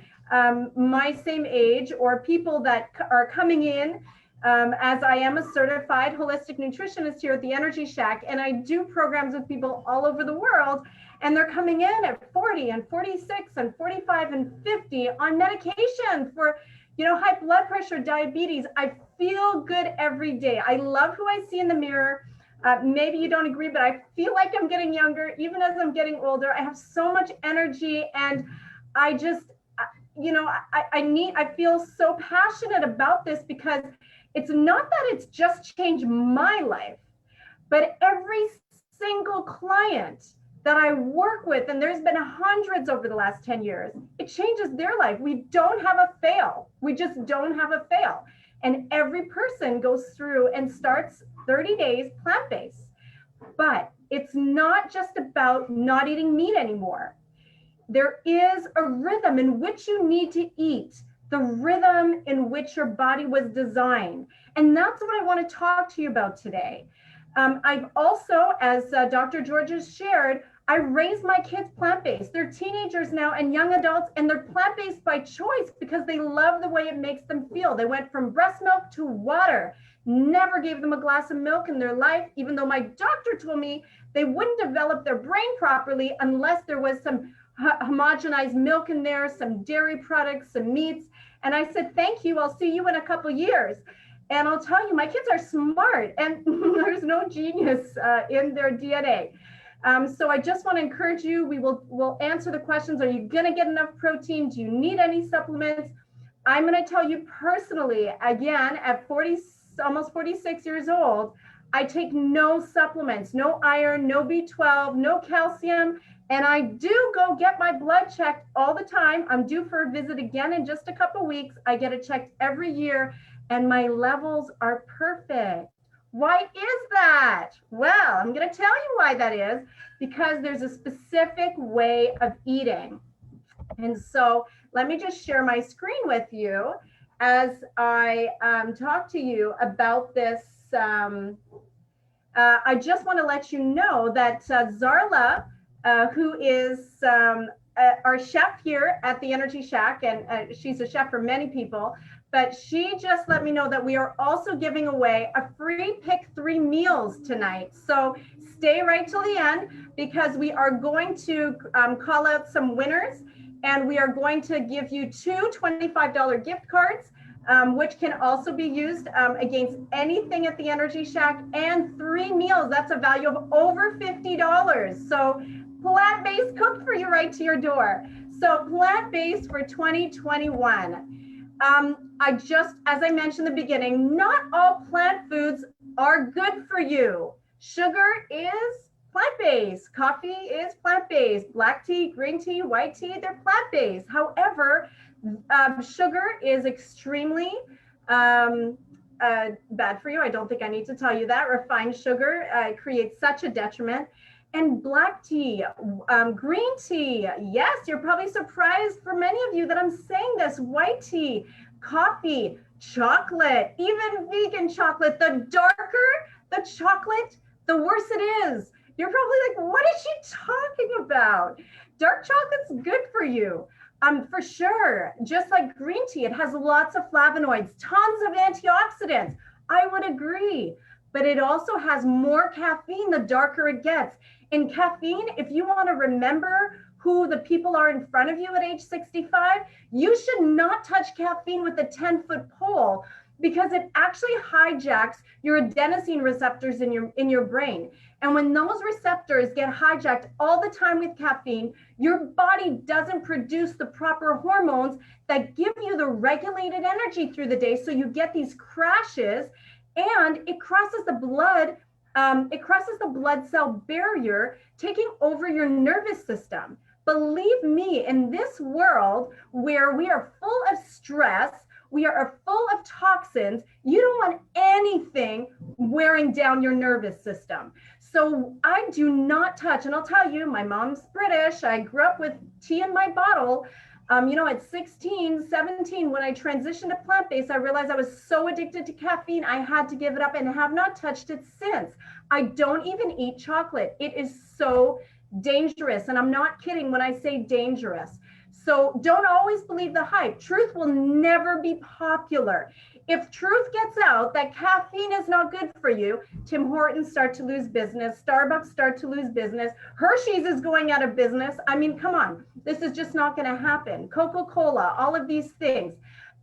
my same age, or people that are coming in, as I am a certified holistic nutritionist here at the Energy Shack, and I do programs with people all over the world, and they're coming in at 40 and 46 and 45 and 50 on medication for, high blood pressure, diabetes. I feel good every day. I love who I see in the mirror. Maybe you don't agree, but I feel like I'm getting younger, even as I'm getting older. I have so much energy, and I just, I feel so passionate about this, because it's not that it's just changed my life, but every single client that I work with, and there's been hundreds over the last 10 years, it changes their life. We don't have a fail. We just don't have a fail. And every person goes through and starts 30 days plant-based. But it's not just about not eating meat anymore. There is a rhythm in which you need to eat, the rhythm in which your body was designed. And that's what I want to talk to you about today. I've also, as Dr. George has shared, I raised my kids plant-based. They're teenagers now and young adults, and they're plant-based by choice because they love the way it makes them feel. They went from breast milk to water. Never gave them a glass of milk in their life, even though my doctor told me they wouldn't develop their brain properly unless there was some homogenized milk in there, some dairy products, some meats. And I said, thank you, I'll see you in a couple years. And I'll tell you, my kids are smart, and there's no genius in their DNA. So I just want to encourage you, we'll answer the questions. Are you going to get enough protein? Do you need any supplements? I'm going to tell you personally, again, at almost 46 years old, I take no supplements, no iron, no B12, no calcium. And I do go get my blood checked all the time. I'm due for a visit again in just a couple weeks. I get it checked every year, and my levels are perfect. Why is that? Well, I'm going to tell you why that is, because there's a specific way of eating. And so let me just share my screen with you as I talk to you about this. I just want to let you know that Zarla, who is our chef here at the Energy Shack, and she's a chef for many people, but she just let me know that we are also giving away a free pick 3 meals tonight. So stay right till the end, because we are going to call out some winners, and we are going to give you 2 $25 gift cards which can also be used against anything at the Energy Shack, and 3 meals. That's a value of over $50. So plant-based cooked for you right to your door. So plant-based for 2021. As I mentioned in the beginning, not all plant foods are good for you. Sugar is plant-based, coffee is plant-based, black tea, green tea, white tea, they're plant-based. However, sugar is extremely bad for you. I don't think I need to tell you that. Refined sugar creates such a detriment. And black tea, green tea, yes, you're probably surprised for many of you that I'm saying this, white tea, coffee, chocolate, even vegan chocolate. The darker the chocolate, the worse it is. You're probably like, what is she talking about? Dark chocolate's good for you. For sure, just like green tea, it has lots of flavonoids, tons of antioxidants. I would agree, but it also has more caffeine the darker it gets. In caffeine, if you want to remember who the people are in front of you at age 65, you should not touch caffeine with a 10-foot pole, because it actually hijacks your adenosine receptors in your brain. And when those receptors get hijacked all the time with caffeine, your body doesn't produce the proper hormones that give you the regulated energy through the day. So you get these crashes, and it crosses the blood. It crosses the blood cell barrier, taking over your nervous system. Believe me, in this world where we are full of stress, we are full of toxins, you don't want anything wearing down your nervous system. So I do not touch, and I'll tell you, my mom's British. I grew up with tea in my bottle. At 16, 17, when I transitioned to plant-based, I realized I was so addicted to caffeine, I had to give it up, and have not touched it since. I don't even eat chocolate. It is so dangerous, and I'm not kidding when I say dangerous. So don't always believe the hype. Truth will never be popular. If truth gets out that caffeine is not good for you, Tim Hortons start to lose business, Starbucks start to lose business, Hershey's is going out of business. I mean, come on, this is just not going to happen. Coca-Cola, all of these things.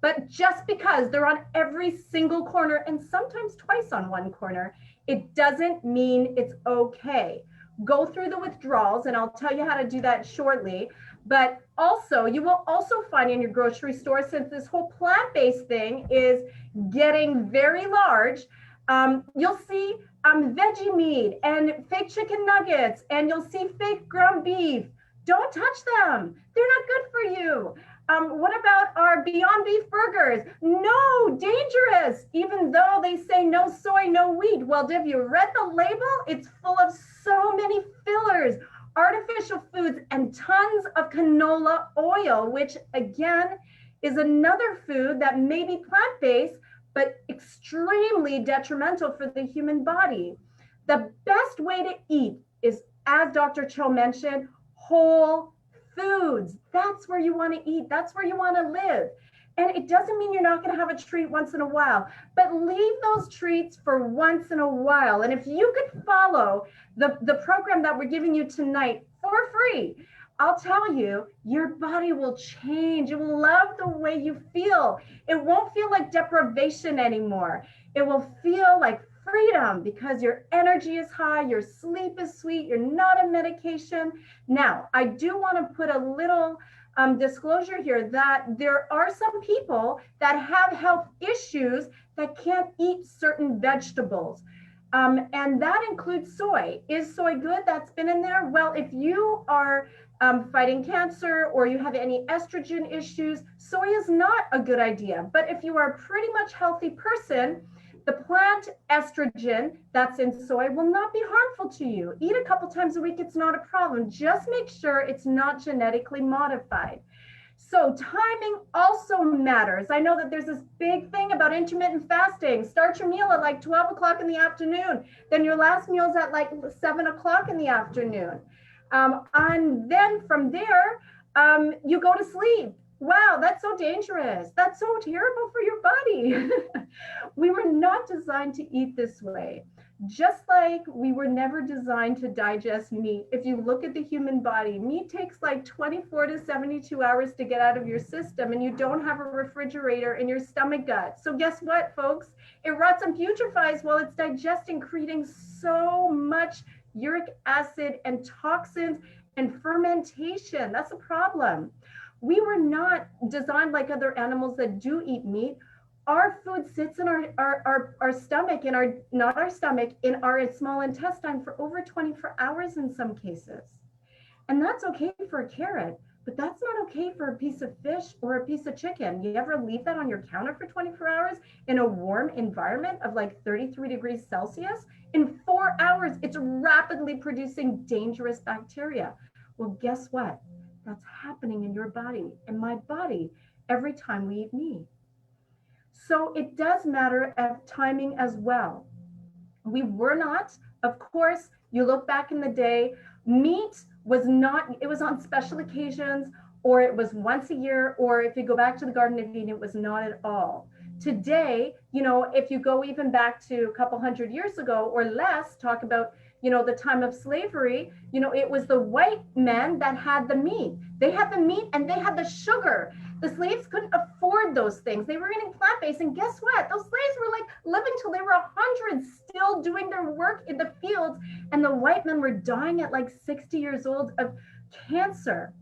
But just because they're on every single corner, and sometimes twice on one corner, it doesn't mean it's okay. Go through the withdrawals, and I'll tell you how to do that shortly. But also, you will also find in your grocery store, since this whole plant-based thing is getting very large, you'll see veggie meat and fake chicken nuggets, and you'll see fake ground beef. Don't touch them. They're not good for you. What about our Beyond Beef burgers? No, dangerous, even though they say no soy, no wheat. Well, have you read the label? It's full of so many fillers, artificial foods, and tons of canola oil, which again is another food that may be plant-based, but extremely detrimental for the human body. The best way to eat is, as Dr. Cho mentioned, whole foods. That's where you want to eat. That's where you want to live. And it doesn't mean you're not going to have a treat once in a while, but leave those treats for once in a while. And if you could follow the program that we're giving you tonight for free, I'll tell you, your body will change. You will love the way you feel. It won't feel like deprivation anymore. It will feel like freedom, because your energy is high, your sleep is sweet, you're not on medication. Now, I do want to put a little disclosure here that there are some people that have health issues that can't eat certain vegetables. And that includes soy. Is soy good? That's been in there. Well, if you are fighting cancer or you have any estrogen issues, soy is not a good idea. But if you are a pretty much healthy person, the plant estrogen that's in soy will not be harmful to you. Eat a couple times a week, it's not a problem. Just make sure it's not genetically modified. So timing also matters. I know that there's this big thing about intermittent fasting. Start your meal at like 12 o'clock in the afternoon. Then your last meal's at like 7 o'clock in the afternoon. And then from there, you go to sleep. Wow, that's so dangerous. That's so terrible for your body. We were not designed to eat this way. Just like we were never designed to digest meat. If you look at the human body, meat takes like 24 to 72 hours to get out of your system, and you don't have a refrigerator in your stomach gut. So guess what, folks? It rots and putrefies while it's digesting, creating so much uric acid and toxins and fermentation. That's a problem. We were not designed like other animals that do eat meat. Our food sits in our stomach, in our, not our stomach, in our small intestine for over 24 hours in some cases. And that's okay for a carrot, but that's not okay for a piece of fish or a piece of chicken. You ever leave that on your counter for 24 hours in a warm environment of like 33 degrees Celsius? In 4 hours, it's rapidly producing dangerous bacteria. Well, guess what? That's happening in your body and my body every time we eat meat. So it does matter of timing as well. We were not, of course, you look back in the day, meat was not, it was on special occasions, or it was once a year, or if you go back to the Garden of Eden, it was not at all. Today, you know, if you go even back to a couple hundred years ago or less, talk about, you know, the time of slavery, you know, it was the white men that had the meat. They had the meat and they had the sugar. The slaves couldn't afford those things. They were eating plant-based, and guess what? Those slaves were like living till they were 100, still doing their work in the fields, and the white men were dying at like 60 years old of cancer,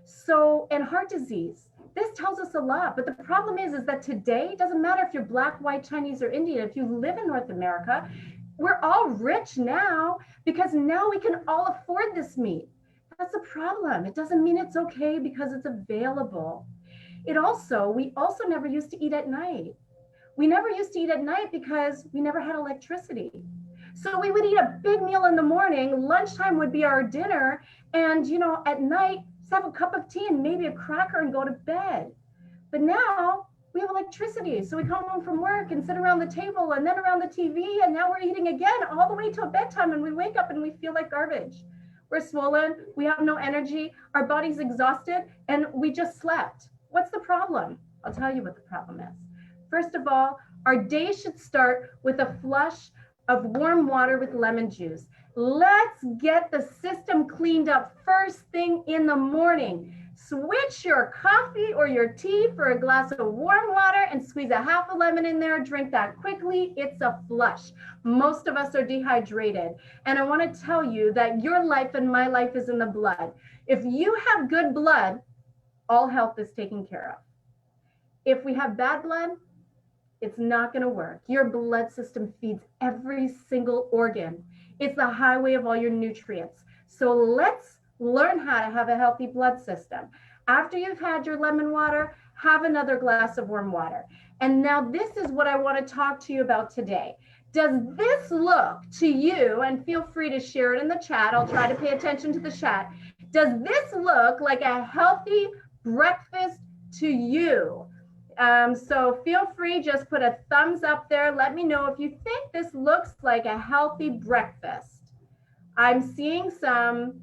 so, and heart disease. This tells us a lot, but the problem is that today, it doesn't matter if you're Black, white, Chinese, or Indian. If you live in North America, we're all rich now because now we can all afford this meat. That's a problem. It doesn't mean it's okay because it's available. We also never used to eat at night. We never used to eat at night because we never had electricity. So we would eat a big meal in the morning, lunchtime would be our dinner, and you know, at night, just have a cup of tea and maybe a cracker and go to bed. But now we have electricity. So we come home from work and sit around the table and then around the TV, and now we're eating again all the way till bedtime, and we wake up and we feel like garbage. We're swollen, we have no energy, our body's exhausted, and we just slept. What's the problem? I'll tell you what the problem is. First of all, our day should start with a flush of warm water with lemon juice. Let's get the system cleaned up first thing in the morning. Switch your coffee or your tea for a glass of warm water and squeeze a half a lemon in there. Drink that quickly. It's a flush. Most of us are dehydrated. And I want to tell you that your life and my life is in the blood. If you have good blood, all health is taken care of. If we have bad blood, it's not going to work. Your blood system feeds every single organ. It's the highway of all your nutrients. So let's learn how to have a healthy blood system. After you've had your lemon water, have another glass of warm water. And now this is what I want to talk to you about today. Does this look to you, and feel free to share it in the chat, I'll try to pay attention to the chat. Does this look like a healthy breakfast to you? So feel free, just put a thumbs up there. Let me know if you think this looks like a healthy breakfast. I'm seeing some,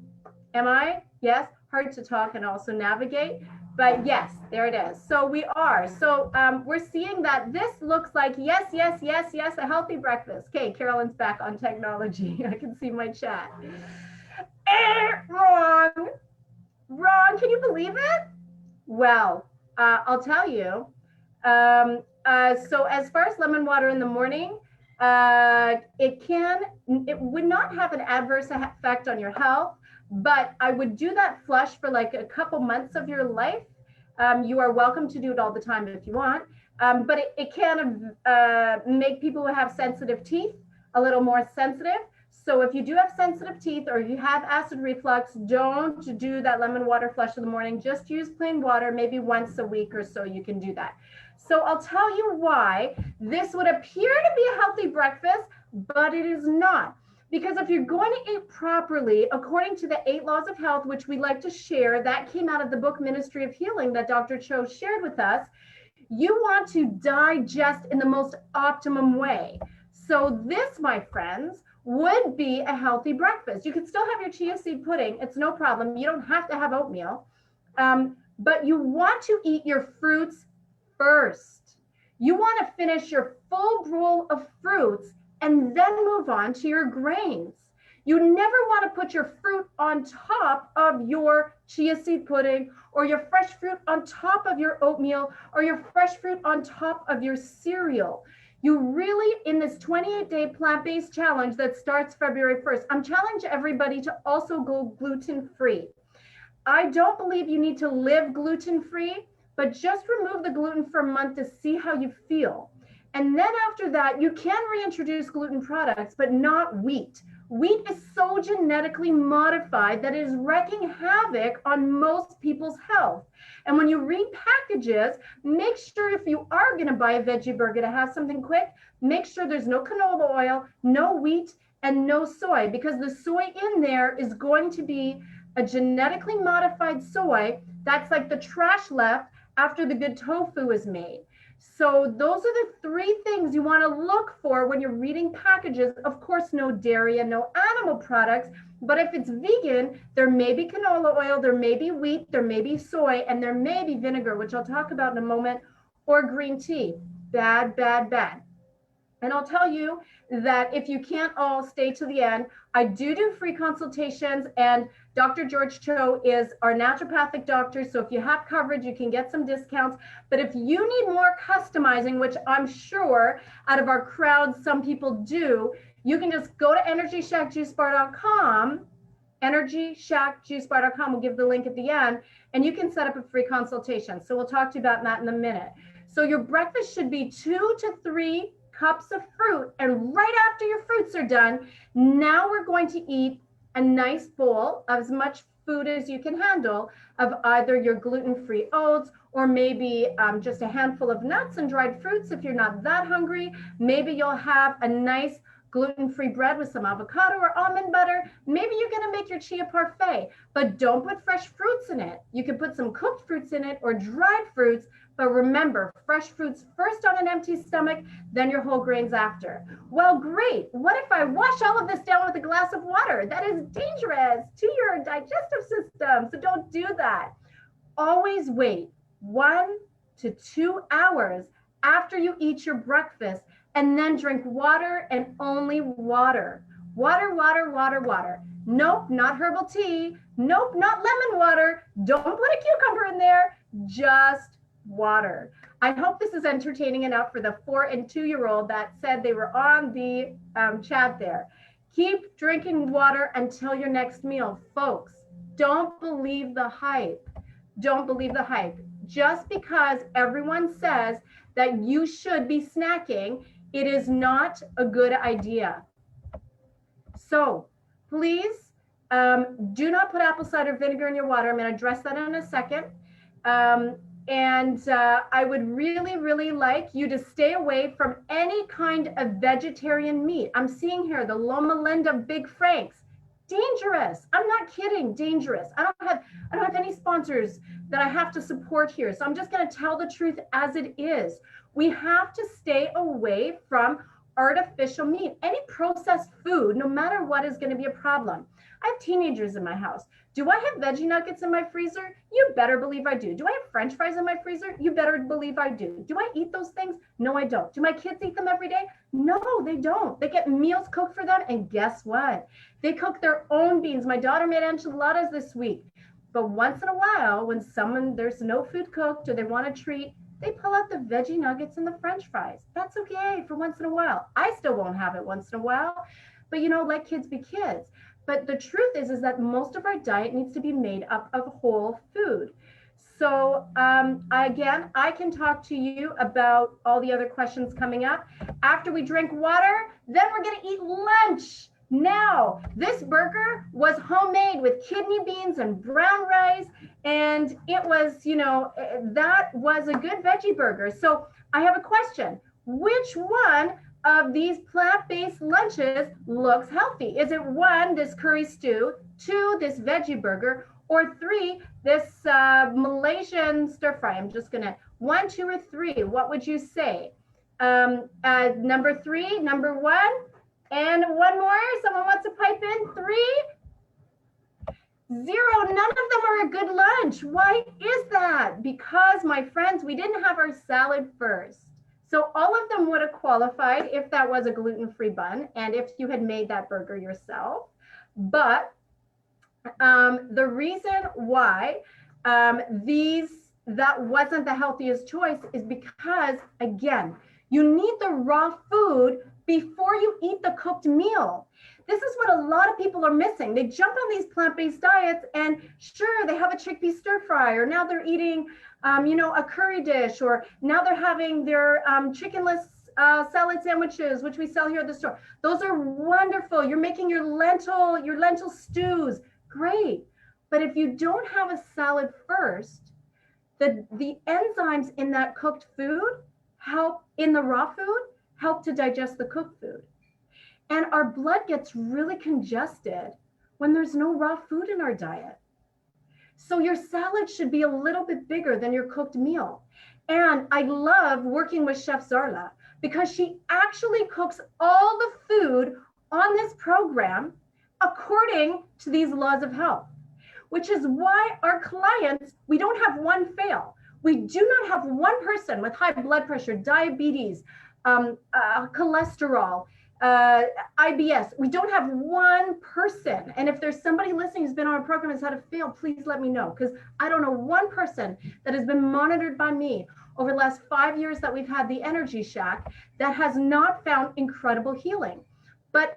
am I? Yes, hard to talk and also navigate, but yes, there it is. So we are, so we're seeing that this looks like, yes, yes, yes, yes, a healthy breakfast. Okay, Carolyn's back on technology. I can see my chat. Wrong, can you believe it? Well, I'll tell you. So as far as lemon water in the morning, it would not have an adverse effect on your health, but I would do that flush for like a couple months of your life. You are welcome to do it all the time if you want, but it can make people who have sensitive teeth a little more sensitive. So if you do have sensitive teeth or you have acid reflux, don't do that lemon water flush in the morning. Just use plain water, maybe once a week or so you can do that. So I'll tell you why this would appear to be a healthy breakfast, but it is not. Because if you're going to eat properly, according to the 8 laws of health, which we like to share, that came out of the book Ministry of Healing that Dr. Cho shared with us, you want to digest in the most optimum way. So this, my friends, would be a healthy breakfast. You could still have your chia seed pudding. It's no problem. You don't have to have oatmeal, but you want to eat your fruits first. You want to finish your full bowl of fruits and then move on to your grains. You never want to put your fruit on top of your chia seed pudding, or your fresh fruit on top of your oatmeal, or your fresh fruit on top of your cereal. You really, in this 28-day plant-based challenge that starts February 1st, I'm challenging everybody to also go gluten-free. I don't believe you need to live gluten-free, but just remove the gluten for a month to see how you feel. And then after that, you can reintroduce gluten products, but not wheat. Wheat is so genetically modified that it is wreaking havoc on most people's health. And when you read packages, make sure if you are going to buy a veggie burger to have something quick, make sure there's no canola oil, no wheat, and no soy, because the soy in there is going to be a genetically modified soy that's like the trash left after the good tofu is made. So those are the three things you want to look for when you're reading packages. Of course, no dairy and no animal products, but if it's vegan, there may be canola oil, there may be wheat, there may be soy, and there may be vinegar, which I'll talk about in a moment, or green tea. Bad, bad, bad. And I'll tell you that if you can't all stay to the end, I do free consultations, and Dr. George Cho is our naturopathic doctor. So if you have coverage, you can get some discounts. But if you need more customizing, which I'm sure out of our crowd, some people do, you can just go to EnergyShackJuiceBar.com. EnergyShackJuiceBar.com. We'll give the link at the end, and you can set up a free consultation. So we'll talk to you about that in a minute. So your breakfast should be 2 to 3 cups of fruit, and right after your fruits are done, now we're going to eat a nice bowl of as much food as you can handle of either your gluten-free oats, or maybe just a handful of nuts and dried fruits if you're not that hungry. Maybe you'll have a nice gluten-free bread with some avocado or almond butter. Maybe you're going to make your chia parfait, but don't put fresh fruits in it. You can put some cooked fruits in it or dried fruits, but remember, fresh fruits first on an empty stomach, then your whole grains after. Well, great. What if I wash all of this down with a glass of water? That is dangerous to your digestive system, so don't do that. Always wait 1 to 2 hours after you eat your breakfast, and then drink water and only water. Water, water, water, water. Nope, not herbal tea. Nope, not lemon water. Don't put a cucumber in there. Just water. I hope this is entertaining enough for the 4 and 2-year-old that said they were on the chat there. Keep drinking water until your next meal. Folks, don't believe the hype. Don't believe the hype. Just because everyone says that you should be snacking, it is not a good idea. So please do not put apple cider vinegar in your water. I'm going to address that in a second. I would really, really like you to stay away from any kind of vegetarian meat. I'm seeing here the Loma Linda Big Franks. Dangerous. I'm not kidding. Dangerous. I don't have any sponsors that I have to support here. So I'm just going to tell the truth as it is. We have to stay away from artificial meat. Any processed food, no matter what, is going to be a problem. I have teenagers in my house. Do I have veggie nuggets in my freezer? You better believe I do. Do I have French fries in my freezer? You better believe I do. Do I eat those things? No, I don't. Do my kids eat them every day? No, they don't. They get meals cooked for them, and guess what? They cook their own beans. My daughter made enchiladas this week. But once in a while, when there's no food cooked or they want a treat, they pull out the veggie nuggets and the French fries. That's okay for once in a while. I still won't have it once in a while, but let kids be kids. But the truth is that most of our diet needs to be made up of whole food. So again, I can talk to you about all the other questions coming up. After we drink water, then we're going to eat lunch. Now, this burger was homemade with kidney beans and brown rice, and it was, that was a good veggie burger. So I have a question. Which one of these plant-based lunches looks healthy? Is it 1, this curry stew, 2, this veggie burger, or 3, this Malaysian stir fry? I'm just gonna 1, 2, or 3. What would you say? Number 3, number 1, and 1 more. Someone wants to pipe in? 3, 0. None of them are a good lunch. Why is that? Because, my friends, we didn't have our salad first. So all of them would have qualified if that was a gluten-free bun and if you had made that burger yourself. But the reason why that wasn't the healthiest choice is because, again, you need the raw food before you eat the cooked meal. This is what a lot of people are missing. They jump on these plant-based diets and sure, they have a chickpea stir fry, or now they're eating, a curry dish, or now they're having their chickenless salad sandwiches, which we sell here at the store. Those are wonderful. You're making your lentil stews. Great. But if you don't have a salad first, the enzymes in that cooked food in the raw food help to digest the cooked food. And our blood gets really congested when there's no raw food in our diet. So your salad should be a little bit bigger than your cooked meal. And I love working with Chef Zarla because she actually cooks all the food on this program according to these laws of health, which is why our clients, we don't have one fail. We do not have one person with high blood pressure, diabetes, cholesterol, IBS. We don't have one person. And if there's somebody listening who's been on a program and has had a fail, please let me know, because I don't know one person that has been monitored by me over the last 5 years that we've had the Energy Shack that has not found incredible healing.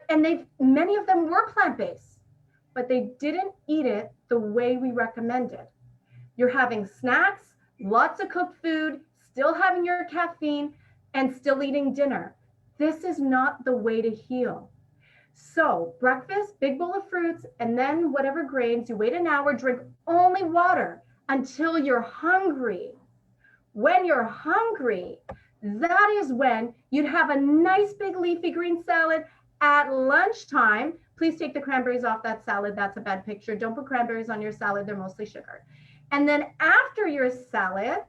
And many of them were plant-based, but they didn't eat it the way we recommended. You're having snacks, lots of cooked food, still having your caffeine, and still eating dinner. This is not the way to heal. So breakfast, big bowl of fruits, and then whatever grains, you wait an hour, drink only water until you're hungry. When you're hungry, that is when you'd have a nice big leafy green salad. At lunchtime, please take the cranberries off that salad. That's a bad picture. Don't put cranberries on your salad. They're mostly sugar. And then after your salad,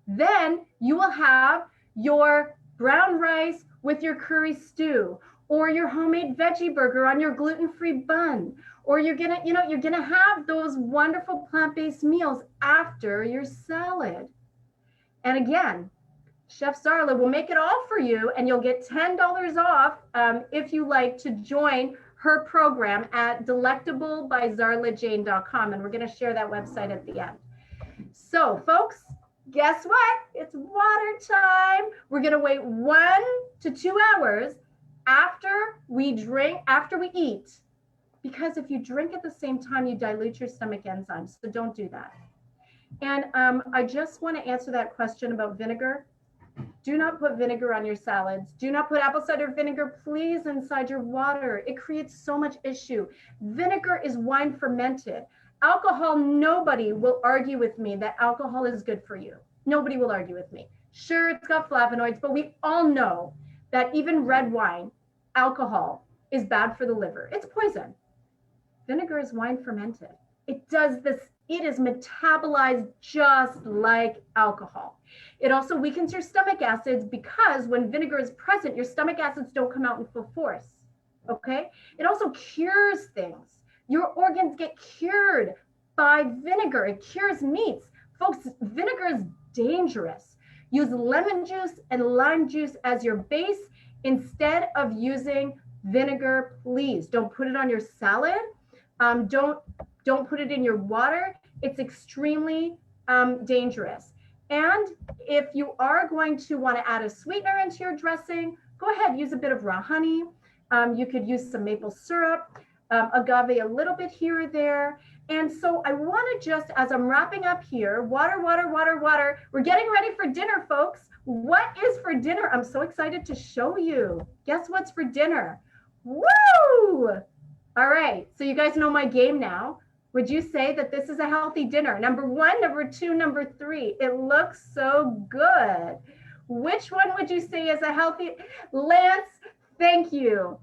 then you will have your brown rice with your curry stew, or your homemade veggie burger on your gluten-free bun, or you're gonna have those wonderful plant-based meals after your salad. And again, Chef Zarla will make it all for you, and you'll get $10 off if you like to join her program at delectablebyzarlajane.com. And we're going to share that website at the end. So folks, guess what? It's water time. We're going to wait 1 to 2 hours after we eat, because if you drink at the same time, you dilute your stomach enzymes. So don't do that. And I just want to answer that question about vinegar. Do not put vinegar on your salads. Do not put apple cider vinegar, please, inside your water. It creates so much issue. Vinegar is wine fermented. Alcohol, nobody will argue with me that alcohol is good for you. Nobody will argue with me. Sure, it's got flavonoids, but we all know that even red wine, alcohol, is bad for the liver. It's poison. Vinegar is wine fermented. It does this. It is metabolized just like alcohol. It also weakens your stomach acids because when vinegar is present, your stomach acids don't come out in full force, okay? It also cures things. Your organs get cured by vinegar. It cures meats. Folks, vinegar is dangerous. Use lemon juice and lime juice as your base instead of using vinegar, please. Don't put it on your salad. Don't put it in your water. It's extremely dangerous. And if you are going to want to add a sweetener into your dressing, go ahead, use a bit of raw honey. You could use some maple syrup, agave a little bit here or there. And so I want to just, as I'm wrapping up here, water, water, water, water. We're getting ready for dinner, folks. What is for dinner? I'm so excited to show you. Guess what's for dinner? Woo! All right, so you guys know my game now. Would you say that this is a healthy dinner? Number 1, number 2, number 3. It looks so good. Which one would you say is a healthy? Lance, thank you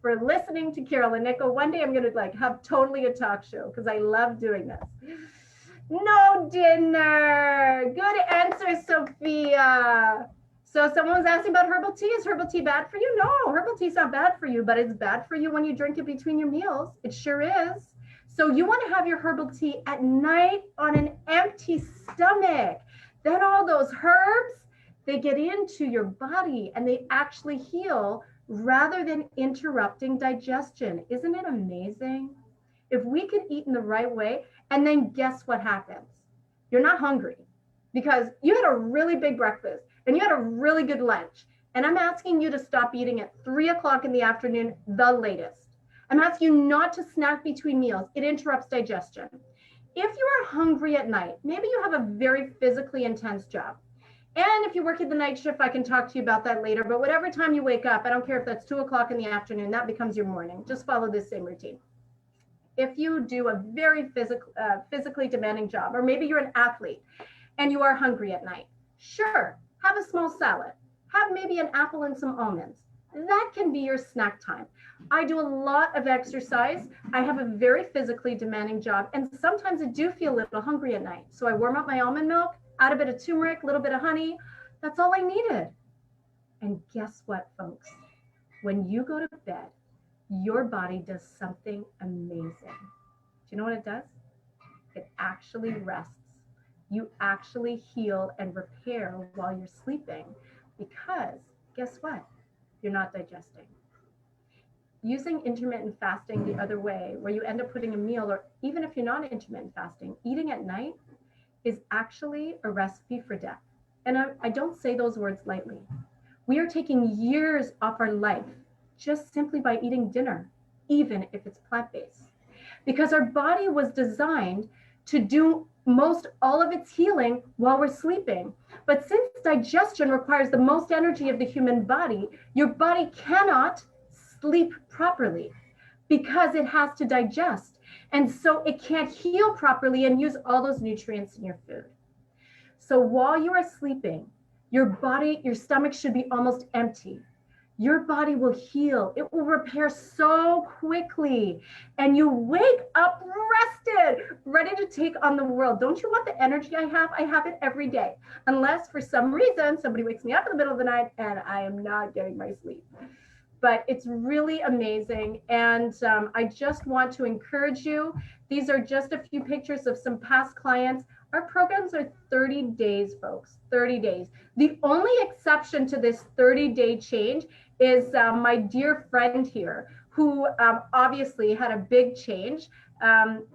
for listening to Carolyn Nichols. One day I'm going to have totally a talk show because I love doing this. No dinner. Good answer, Sophia. So someone's asking about herbal tea. Is herbal tea bad for you? No, herbal tea is not bad for you, but it's bad for you when you drink it between your meals. It sure is. So you want to have your herbal tea at night on an empty stomach. Then all those herbs, They get into your body and they actually heal rather than interrupting digestion. Isn't it amazing? If we could eat in the right way, and then guess what happens? You're not hungry because you had a really big breakfast and you had a really good lunch. And I'm asking you to stop eating at 3 o'clock in the afternoon, the latest. I'm asking you not to snack between meals. It interrupts digestion. If you are hungry at night, maybe you have a very physically intense job. And if you work at the night shift, I can talk to you about that later. But whatever time you wake up, I don't care if that's 2 o'clock in the afternoon, that becomes your morning. Just follow this same routine. If you do a very physically demanding job, or maybe you're an athlete and you are hungry at night, sure, have a small salad. Have maybe an apple and some almonds. That can be your snack time. I do a lot of exercise. I have a very physically demanding job, and sometimes I do feel a little hungry at night. So I warm up my almond milk, add a bit of turmeric, a little bit of honey. That's all I needed. And guess what, folks? When you go to bed, your body does something amazing. Do you know what it does? It actually rests. You actually heal and repair while you're sleeping because guess what? You're not digesting. Using intermittent fasting the other way, where you end up putting a meal, or even if you're not intermittent fasting, eating at night is actually a recipe for death. And I don't say those words lightly. We are taking years off our life just simply by eating dinner, even if it's plant-based. Because our body was designed to do most all of its healing while we're sleeping. But since digestion requires the most energy of the human body, your body cannot sleep properly because it has to digest. And so it can't heal properly and use all those nutrients in your food. So while you are sleeping, your body, your stomach should be almost empty. Your body will heal. It will repair so quickly. And you wake up rested, ready to take on the world. Don't you want the energy I have? I have it every day. Unless for some reason, somebody wakes me up in the middle of the night and I am not getting my sleep. But it's really amazing. And I just want to encourage you. These are just a few pictures of some past clients. Our programs are 30 days, folks, 30 days. The only exception to this 30-day change is my dear friend here, who obviously had a big change,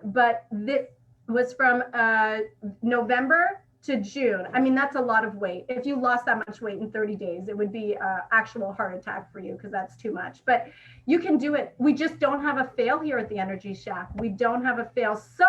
but this was from November to June. I mean, that's a lot of weight. If you lost that much weight in 30 days, it would be an actual heart attack for you because that's too much. But you can do it. We just don't have a fail here at the Energy Shack. We don't have a fail. So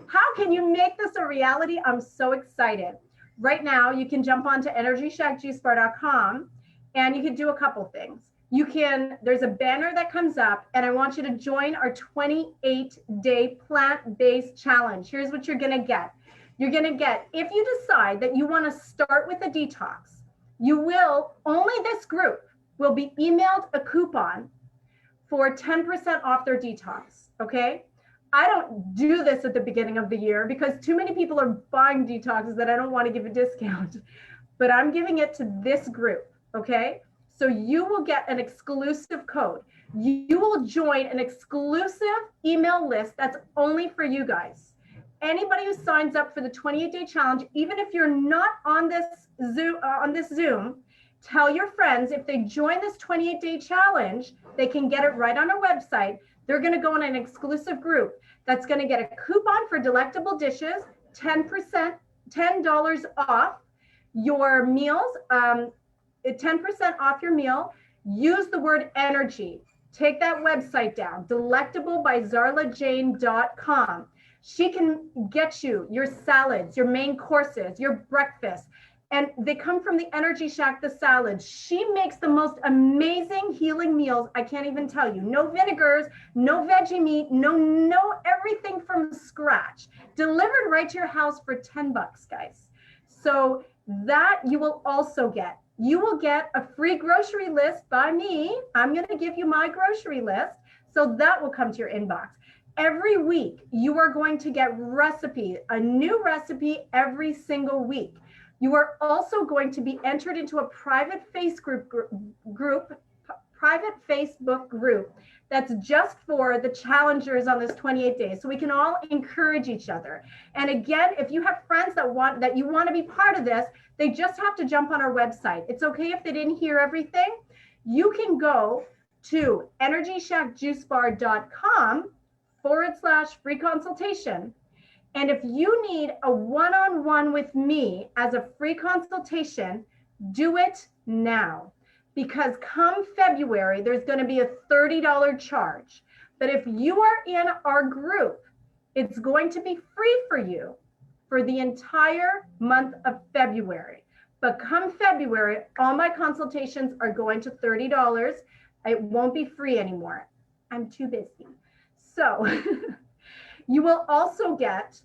how can you make this a reality? I'm so excited. Right now, you can jump onto EnergyShackJuiceBar.com and you can do a couple things. You can, there's a banner that comes up and I want you to join our 28-day plant-based challenge. Here's what you're gonna get. You're gonna get, if you decide that you wanna start with a detox, you will, only this group will be emailed a coupon for 10% off their detox, okay? I don't do this at the beginning of the year because too many people are buying detoxes that I don't want to give a discount, but I'm giving it to this group, okay? So you will get an exclusive code. You will join an exclusive email list that's only for you guys. Anybody who signs up for the 28-day challenge, even if you're not on this Zoom, tell your friends if they join this 28-day challenge, they can get it right on our website. They're going to go in an exclusive group that's going to get a coupon for delectable dishes, 10%, $10 off your meals, 10% off your meal. Use the word energy. Take that website down, delectablebyzarlajane.com. She can get you your salads, your main courses, your breakfast, and they come from the Energy Shack, the salads. She makes the most amazing healing meals. I can't even tell you. No vinegars, no veggie meat, no everything from scratch. Delivered right to your house for 10 bucks, guys. So that you will also get. You will get a free grocery list by me. I'm going to give you my grocery list. So that will come to your inbox. Every week, you are going to get recipe, a new recipe every single week. You are also going to be entered into a private Facebook private Facebook group that's just for the challengers on this 28 days, so we can all encourage each other. And again, if you have friends that you want to be part of this, they just have to jump on our website. It's okay if they didn't hear everything. You can go to EnergyShackJuiceBar.com/free consultation. And if you need a one-on-one with me as a free consultation, do it now. Because come February, there's going to be a $30 charge. But if you are in our group, it's going to be free for you for the entire month of February. But come February, all my consultations are going to $30. It won't be free anymore. I'm too busy. So you will also get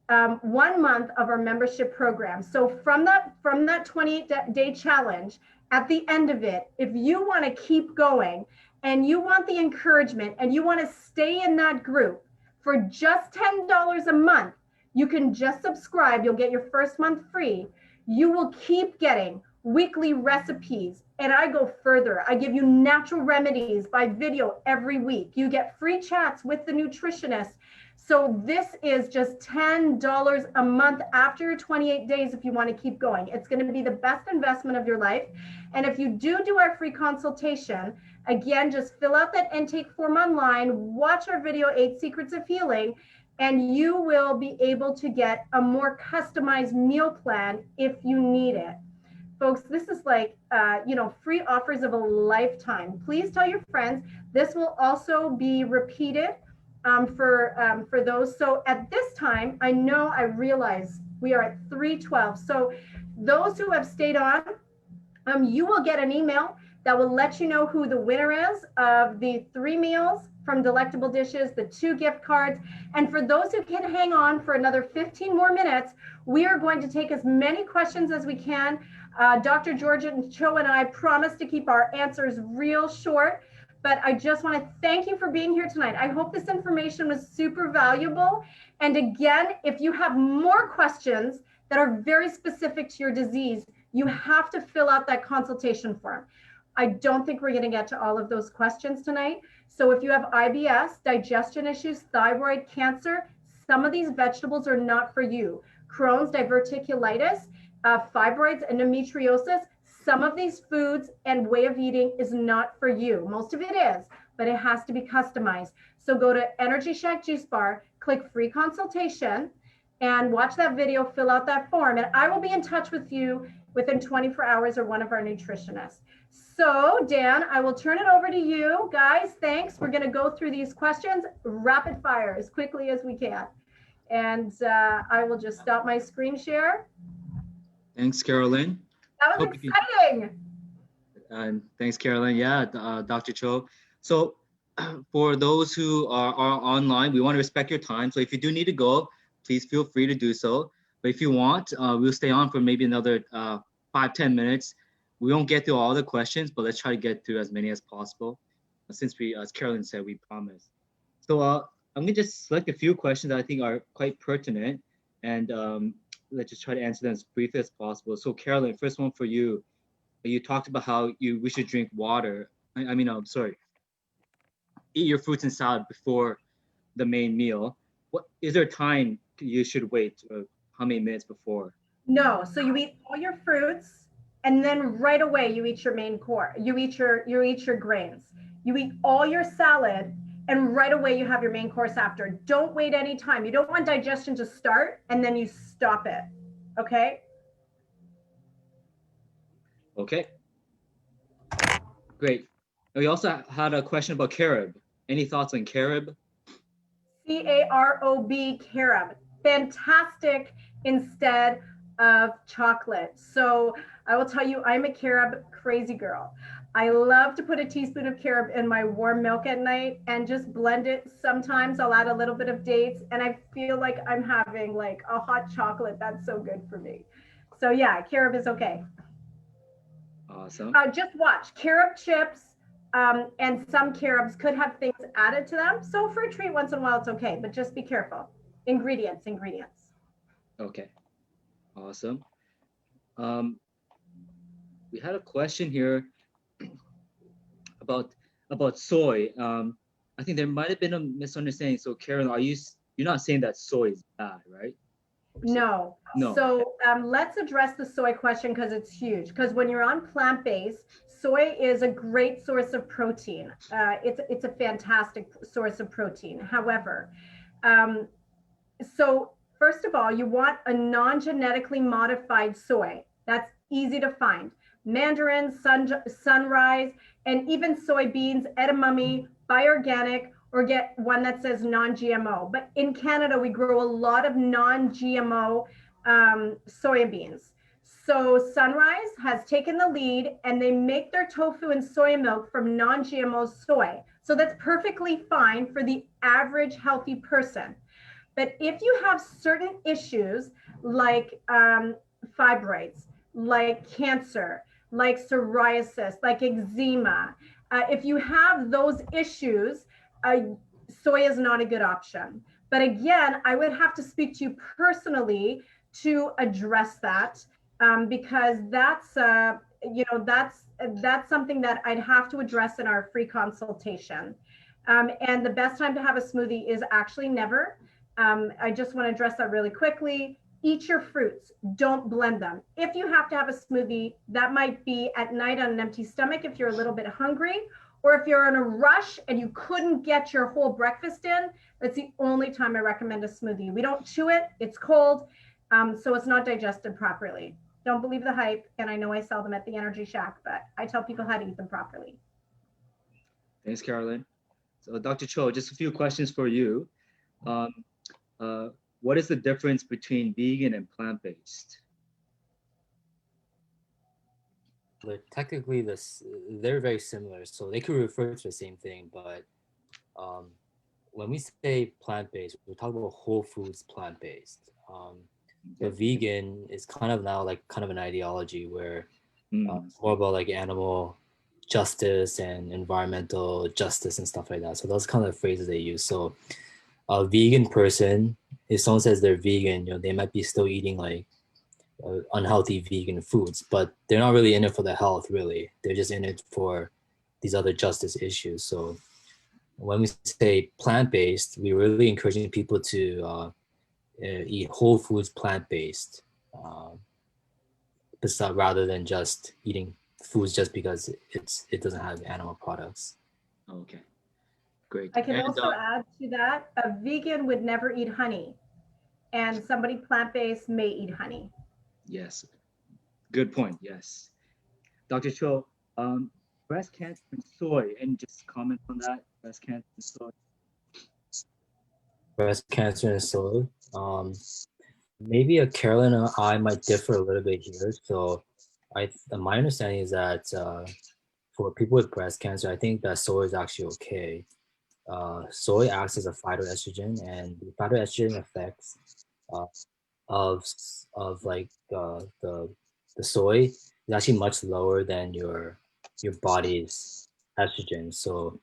1 month of our membership program. So from that 28-day challenge, at the end of it, if you want to keep going and you want the encouragement and you want to stay in that group for just $10 a month, you can just subscribe. You'll get your first month free. You will keep getting weekly recipes. And I go further. I give you natural remedies by video every week. You get free chats with the nutritionist. So this is just $10 a month after your 28 days if you want to keep going. It's going to be the best investment of your life. And if you do our free consultation, again, just fill out that intake form online, watch our video, 8 Secrets of Healing, and you will be able to get a more customized meal plan if you need it. Folks, this is like, free offers of a lifetime. Please tell your friends. This will also be repeated for those. So at this time, I realize we are at 3:12. So those who have stayed on, you will get an email that will let you know who the winner is of the 3 meals from Delectable Dishes, the 2 gift cards. And for those who can hang on for another 15 more minutes, we are going to take as many questions as we can. Dr. Georgia and Cho and I promise to keep our answers real short. But I just want to thank you for being here tonight. I hope this information was super valuable. And again, if you have more questions that are very specific to your disease, you have to fill out that consultation form. I don't think we're going to get to all of those questions tonight. So if you have IBS, digestion issues, thyroid, cancer, some of these vegetables are not for you. Crohn's, diverticulitis, fibroids, endometriosis, some of these foods and way of eating is not for you. Most of it is, but it has to be customized. So go to Energy Shack Juice Bar, click free consultation, and watch that video, fill out that form, and I will be in touch with you within 24 hours or one of our nutritionists. So Dan, I will turn it over to you. Guys, thanks. We're gonna go through these questions rapid fire as quickly as we can. And I will just stop my screen share. Thanks, Carolyn. That was exciting. And thanks, Carolyn. Yeah, Dr. Cho. So for those who are online, we want to respect your time. So if you do need to go, please feel free to do so. But if you want, we'll stay on for maybe another 5-10 minutes. We won't get through all the questions, but let's try to get through as many as possible. Since we, as Carolyn said, we promise. So I'm gonna just select a few questions that I think are quite pertinent, and let's just try to answer them as briefly as possible. So Carolyn, first one for you. You talked about how we should drink water. Eat your fruits and salad before the main meal. What is there a time you should wait? How many minutes before? No, so you eat all your fruits, and then right away you eat your main core. You eat your grains. You eat all your salad, and right away you have your main course after. Don't wait any time. You don't want digestion to start and then you stop it. Okay? Okay. Great. We also had a question about carob. Any thoughts on carob? C-A-R-O-B, carob. Fantastic instead of chocolate. So I will tell you, I'm a carob crazy girl. I love to put a teaspoon of carob in my warm milk at night and just blend it. Sometimes I'll add a little bit of dates and I feel like I'm having like a hot chocolate. That's so good for me. So yeah, carob is okay. Awesome. Just watch carob chips and some carobs could have things added to them. So for a treat once in a while, it's okay, but just be careful. Ingredients. Okay, awesome. We had a question here about soy. I think there might have been a misunderstanding. So Carolyn, you're not saying that soy is bad, right? No. No. So let's address the soy question because it's huge. Because when you're on plant-based, soy is a great source of protein. It's a fantastic source of protein. However, so first of all, you want a non-genetically modified soy. That's easy to find. Mandarin, sunrise, and even soybeans, edamame, bioorganic, or get one that says non-GMO. But in Canada, we grow a lot of non-GMO soybeans. So Sunrise has taken the lead and they make their tofu and soy milk from non-GMO soy. So that's perfectly fine for the average healthy person. But if you have certain issues like fibroids, like cancer, like psoriasis, like eczema, if you have those issues, soy is not a good option. But again, I would have to speak to you personally to address that because that's that's something that I'd have to address in our free consultation. And the best time to have a smoothie is actually never. I just want to address that really quickly. Eat your fruits, don't blend them. If you have to have a smoothie, that might be at night on an empty stomach if you're a little bit hungry, or if you're in a rush and you couldn't get your whole breakfast in, that's the only time I recommend a smoothie. We don't chew it, it's cold, so it's not digested properly. Don't believe the hype, and I know I sell them at the Energy Shack, but I tell people how to eat them properly. Thanks, Carolyn. So Dr. Cho, just a few questions for you. What is the difference between vegan and plant-based? Technically, they're very similar, so they could refer to the same thing. But when we say plant-based, we're talking about whole foods plant-based. But vegan is kind of now like kind of an ideology where it's more about like animal justice and environmental justice and stuff like that. So those kind of phrases they use. So a vegan person, if someone says they're vegan, they might be still eating like unhealthy vegan foods, but they're not really in it for the health, really. They're just in it for these other justice issues. So when we say plant-based, we're really encouraging people to eat whole foods plant-based, rather than just eating foods just because it doesn't have animal products. Okay, great. I can also add to that, a vegan would never eat honey, and somebody plant-based may eat honey. Yes, good point. Yes, Dr. Cho, breast cancer and soy. And just comment on that. Breast cancer and soy. Breast cancer and soy. Maybe Carolyn and I might differ a little bit here. So, my understanding is that for people with breast cancer, I think that soy is actually okay. Soy acts as a phytoestrogen, and the phytoestrogen effects of like the soy is actually much lower than your body's estrogen. So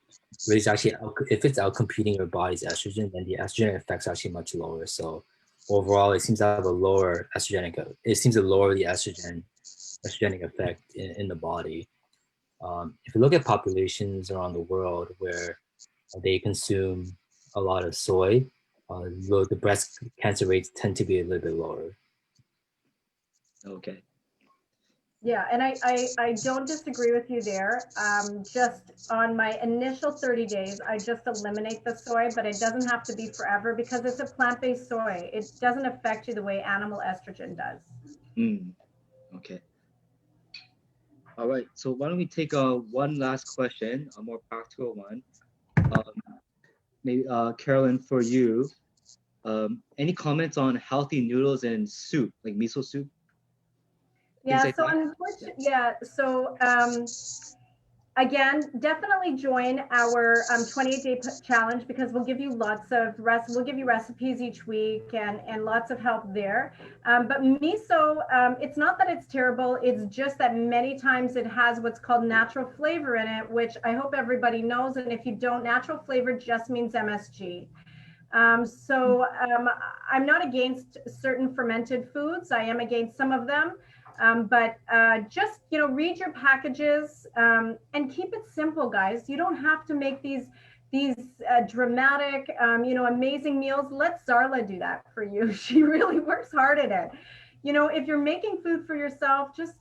really, it's actually, if it's outcompeting your body's estrogen, then the estrogen effects are actually much lower. So overall, it seems to have a lower estrogenic. It seems to lower the estrogenic effect in the body. If you look at populations around the world where they consume a lot of soy, the breast cancer rates tend to be a little bit lower. Okay. Yeah, and I don't disagree with you there. Just on my initial 30 days, I just eliminate the soy, but it doesn't have to be forever because it's a plant-based soy. It doesn't affect you the way animal estrogen does. Okay. All right. So why don't we take one last question, a more practical one. Maybe Carolyn, for you, any comments on healthy noodles and soup, like miso soup? Yeah, like so unfortunately, yeah, so again, definitely join our 28-day challenge because we'll give you lots of recipes each week and lots of help there. But miso, it's not that it's terrible, it's just that many times it has what's called natural flavor in it, which I hope everybody knows. And if you don't, natural flavor just means MSG. I'm not against certain fermented foods. I am against some of them. But just, read your packages and keep it simple, guys. You don't have to make these dramatic, amazing meals. Let Zarla do that for you. She really works hard at it. If you're making food for yourself, just,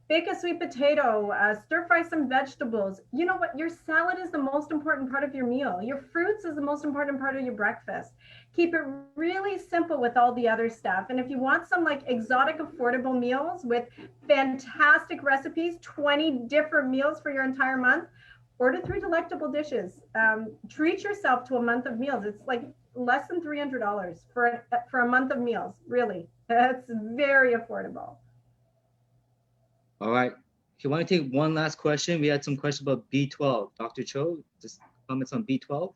bake a sweet potato, stir fry some vegetables. You know what? Your salad is the most important part of your meal. Your fruits is the most important part of your breakfast. Keep it really simple with all the other stuff. And if you want some like exotic, affordable meals with fantastic recipes, 20 different meals for your entire month, order 3 delectable dishes. Treat yourself to a month of meals. It's like less than $300 for a month of meals. Really, that's very affordable. All right. If you want to take one last question, we had some questions about B12. Dr. Cho, just comments on B12.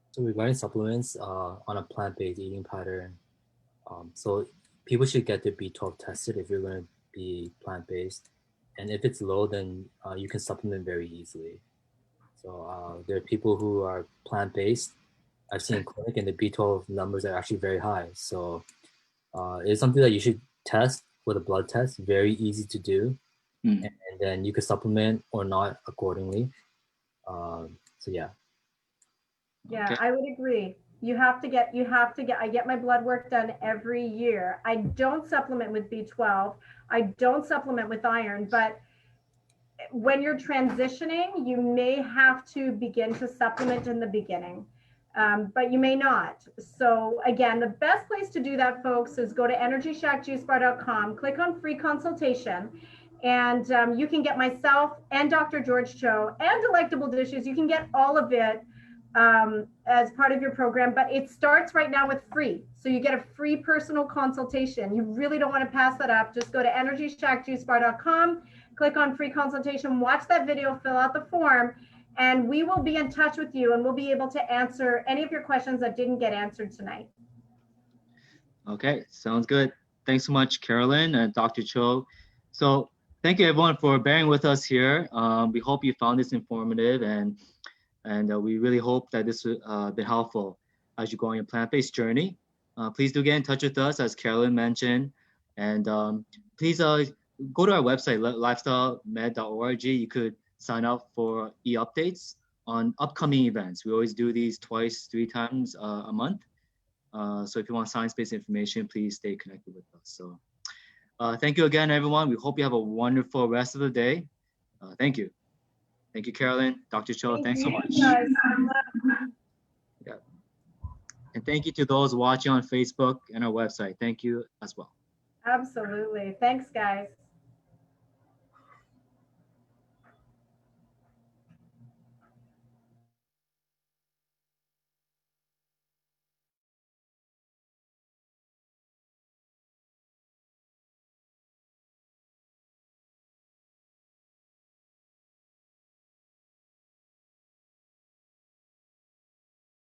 So regarding supplements on a plant-based eating pattern, so people should get their B12 tested if you're going to be plant-based. And if it's low, then you can supplement very easily. So there are people who are plant-based. I've seen in clinic, and the B12 numbers are actually very high. So it's something that you should test with a blood test. Very easy to do, and then you can supplement or not accordingly. So yeah. Yeah, Okay. I would agree. I get my blood work done every year. I don't supplement with B12. I don't supplement with iron, but when you're transitioning, you may have to begin to supplement in the beginning, but you may not. So again, the best place to do that, folks, is go to EnergyShackJuiceBar.com, click on free consultation, and you can get myself and Dr. George Cho and Delectable Dishes. You can get all of it as part of your program, but it starts right now with free. So you get a free personal consultation. You really don't want to pass that up. Just go to EnergyShackJuiceBar.com, click on free consultation, watch that video, fill out the form, and we will be in touch with you, and we'll be able to answer any of your questions that didn't get answered tonight. Okay, sounds good. Thanks so much, Carolyn and Dr. Cho. So thank you everyone for bearing with us here. We hope you found this informative, and we really hope that this has been helpful as you go on your plant-based journey. Please do get in touch with us, as Carolyn mentioned, and please go to our website, lifestylemed.org. You could sign up for e-updates on upcoming events. We always do these 2-3 times a month. So if you want science-based information, please stay connected with us. So thank you again, everyone. We hope you have a wonderful rest of the day. Thank you. Thank you, Carolyn. Dr. Cho, thanks so much. Yeah. And thank you to those watching on Facebook and our website. Thank you as well. Absolutely. Thanks, guys.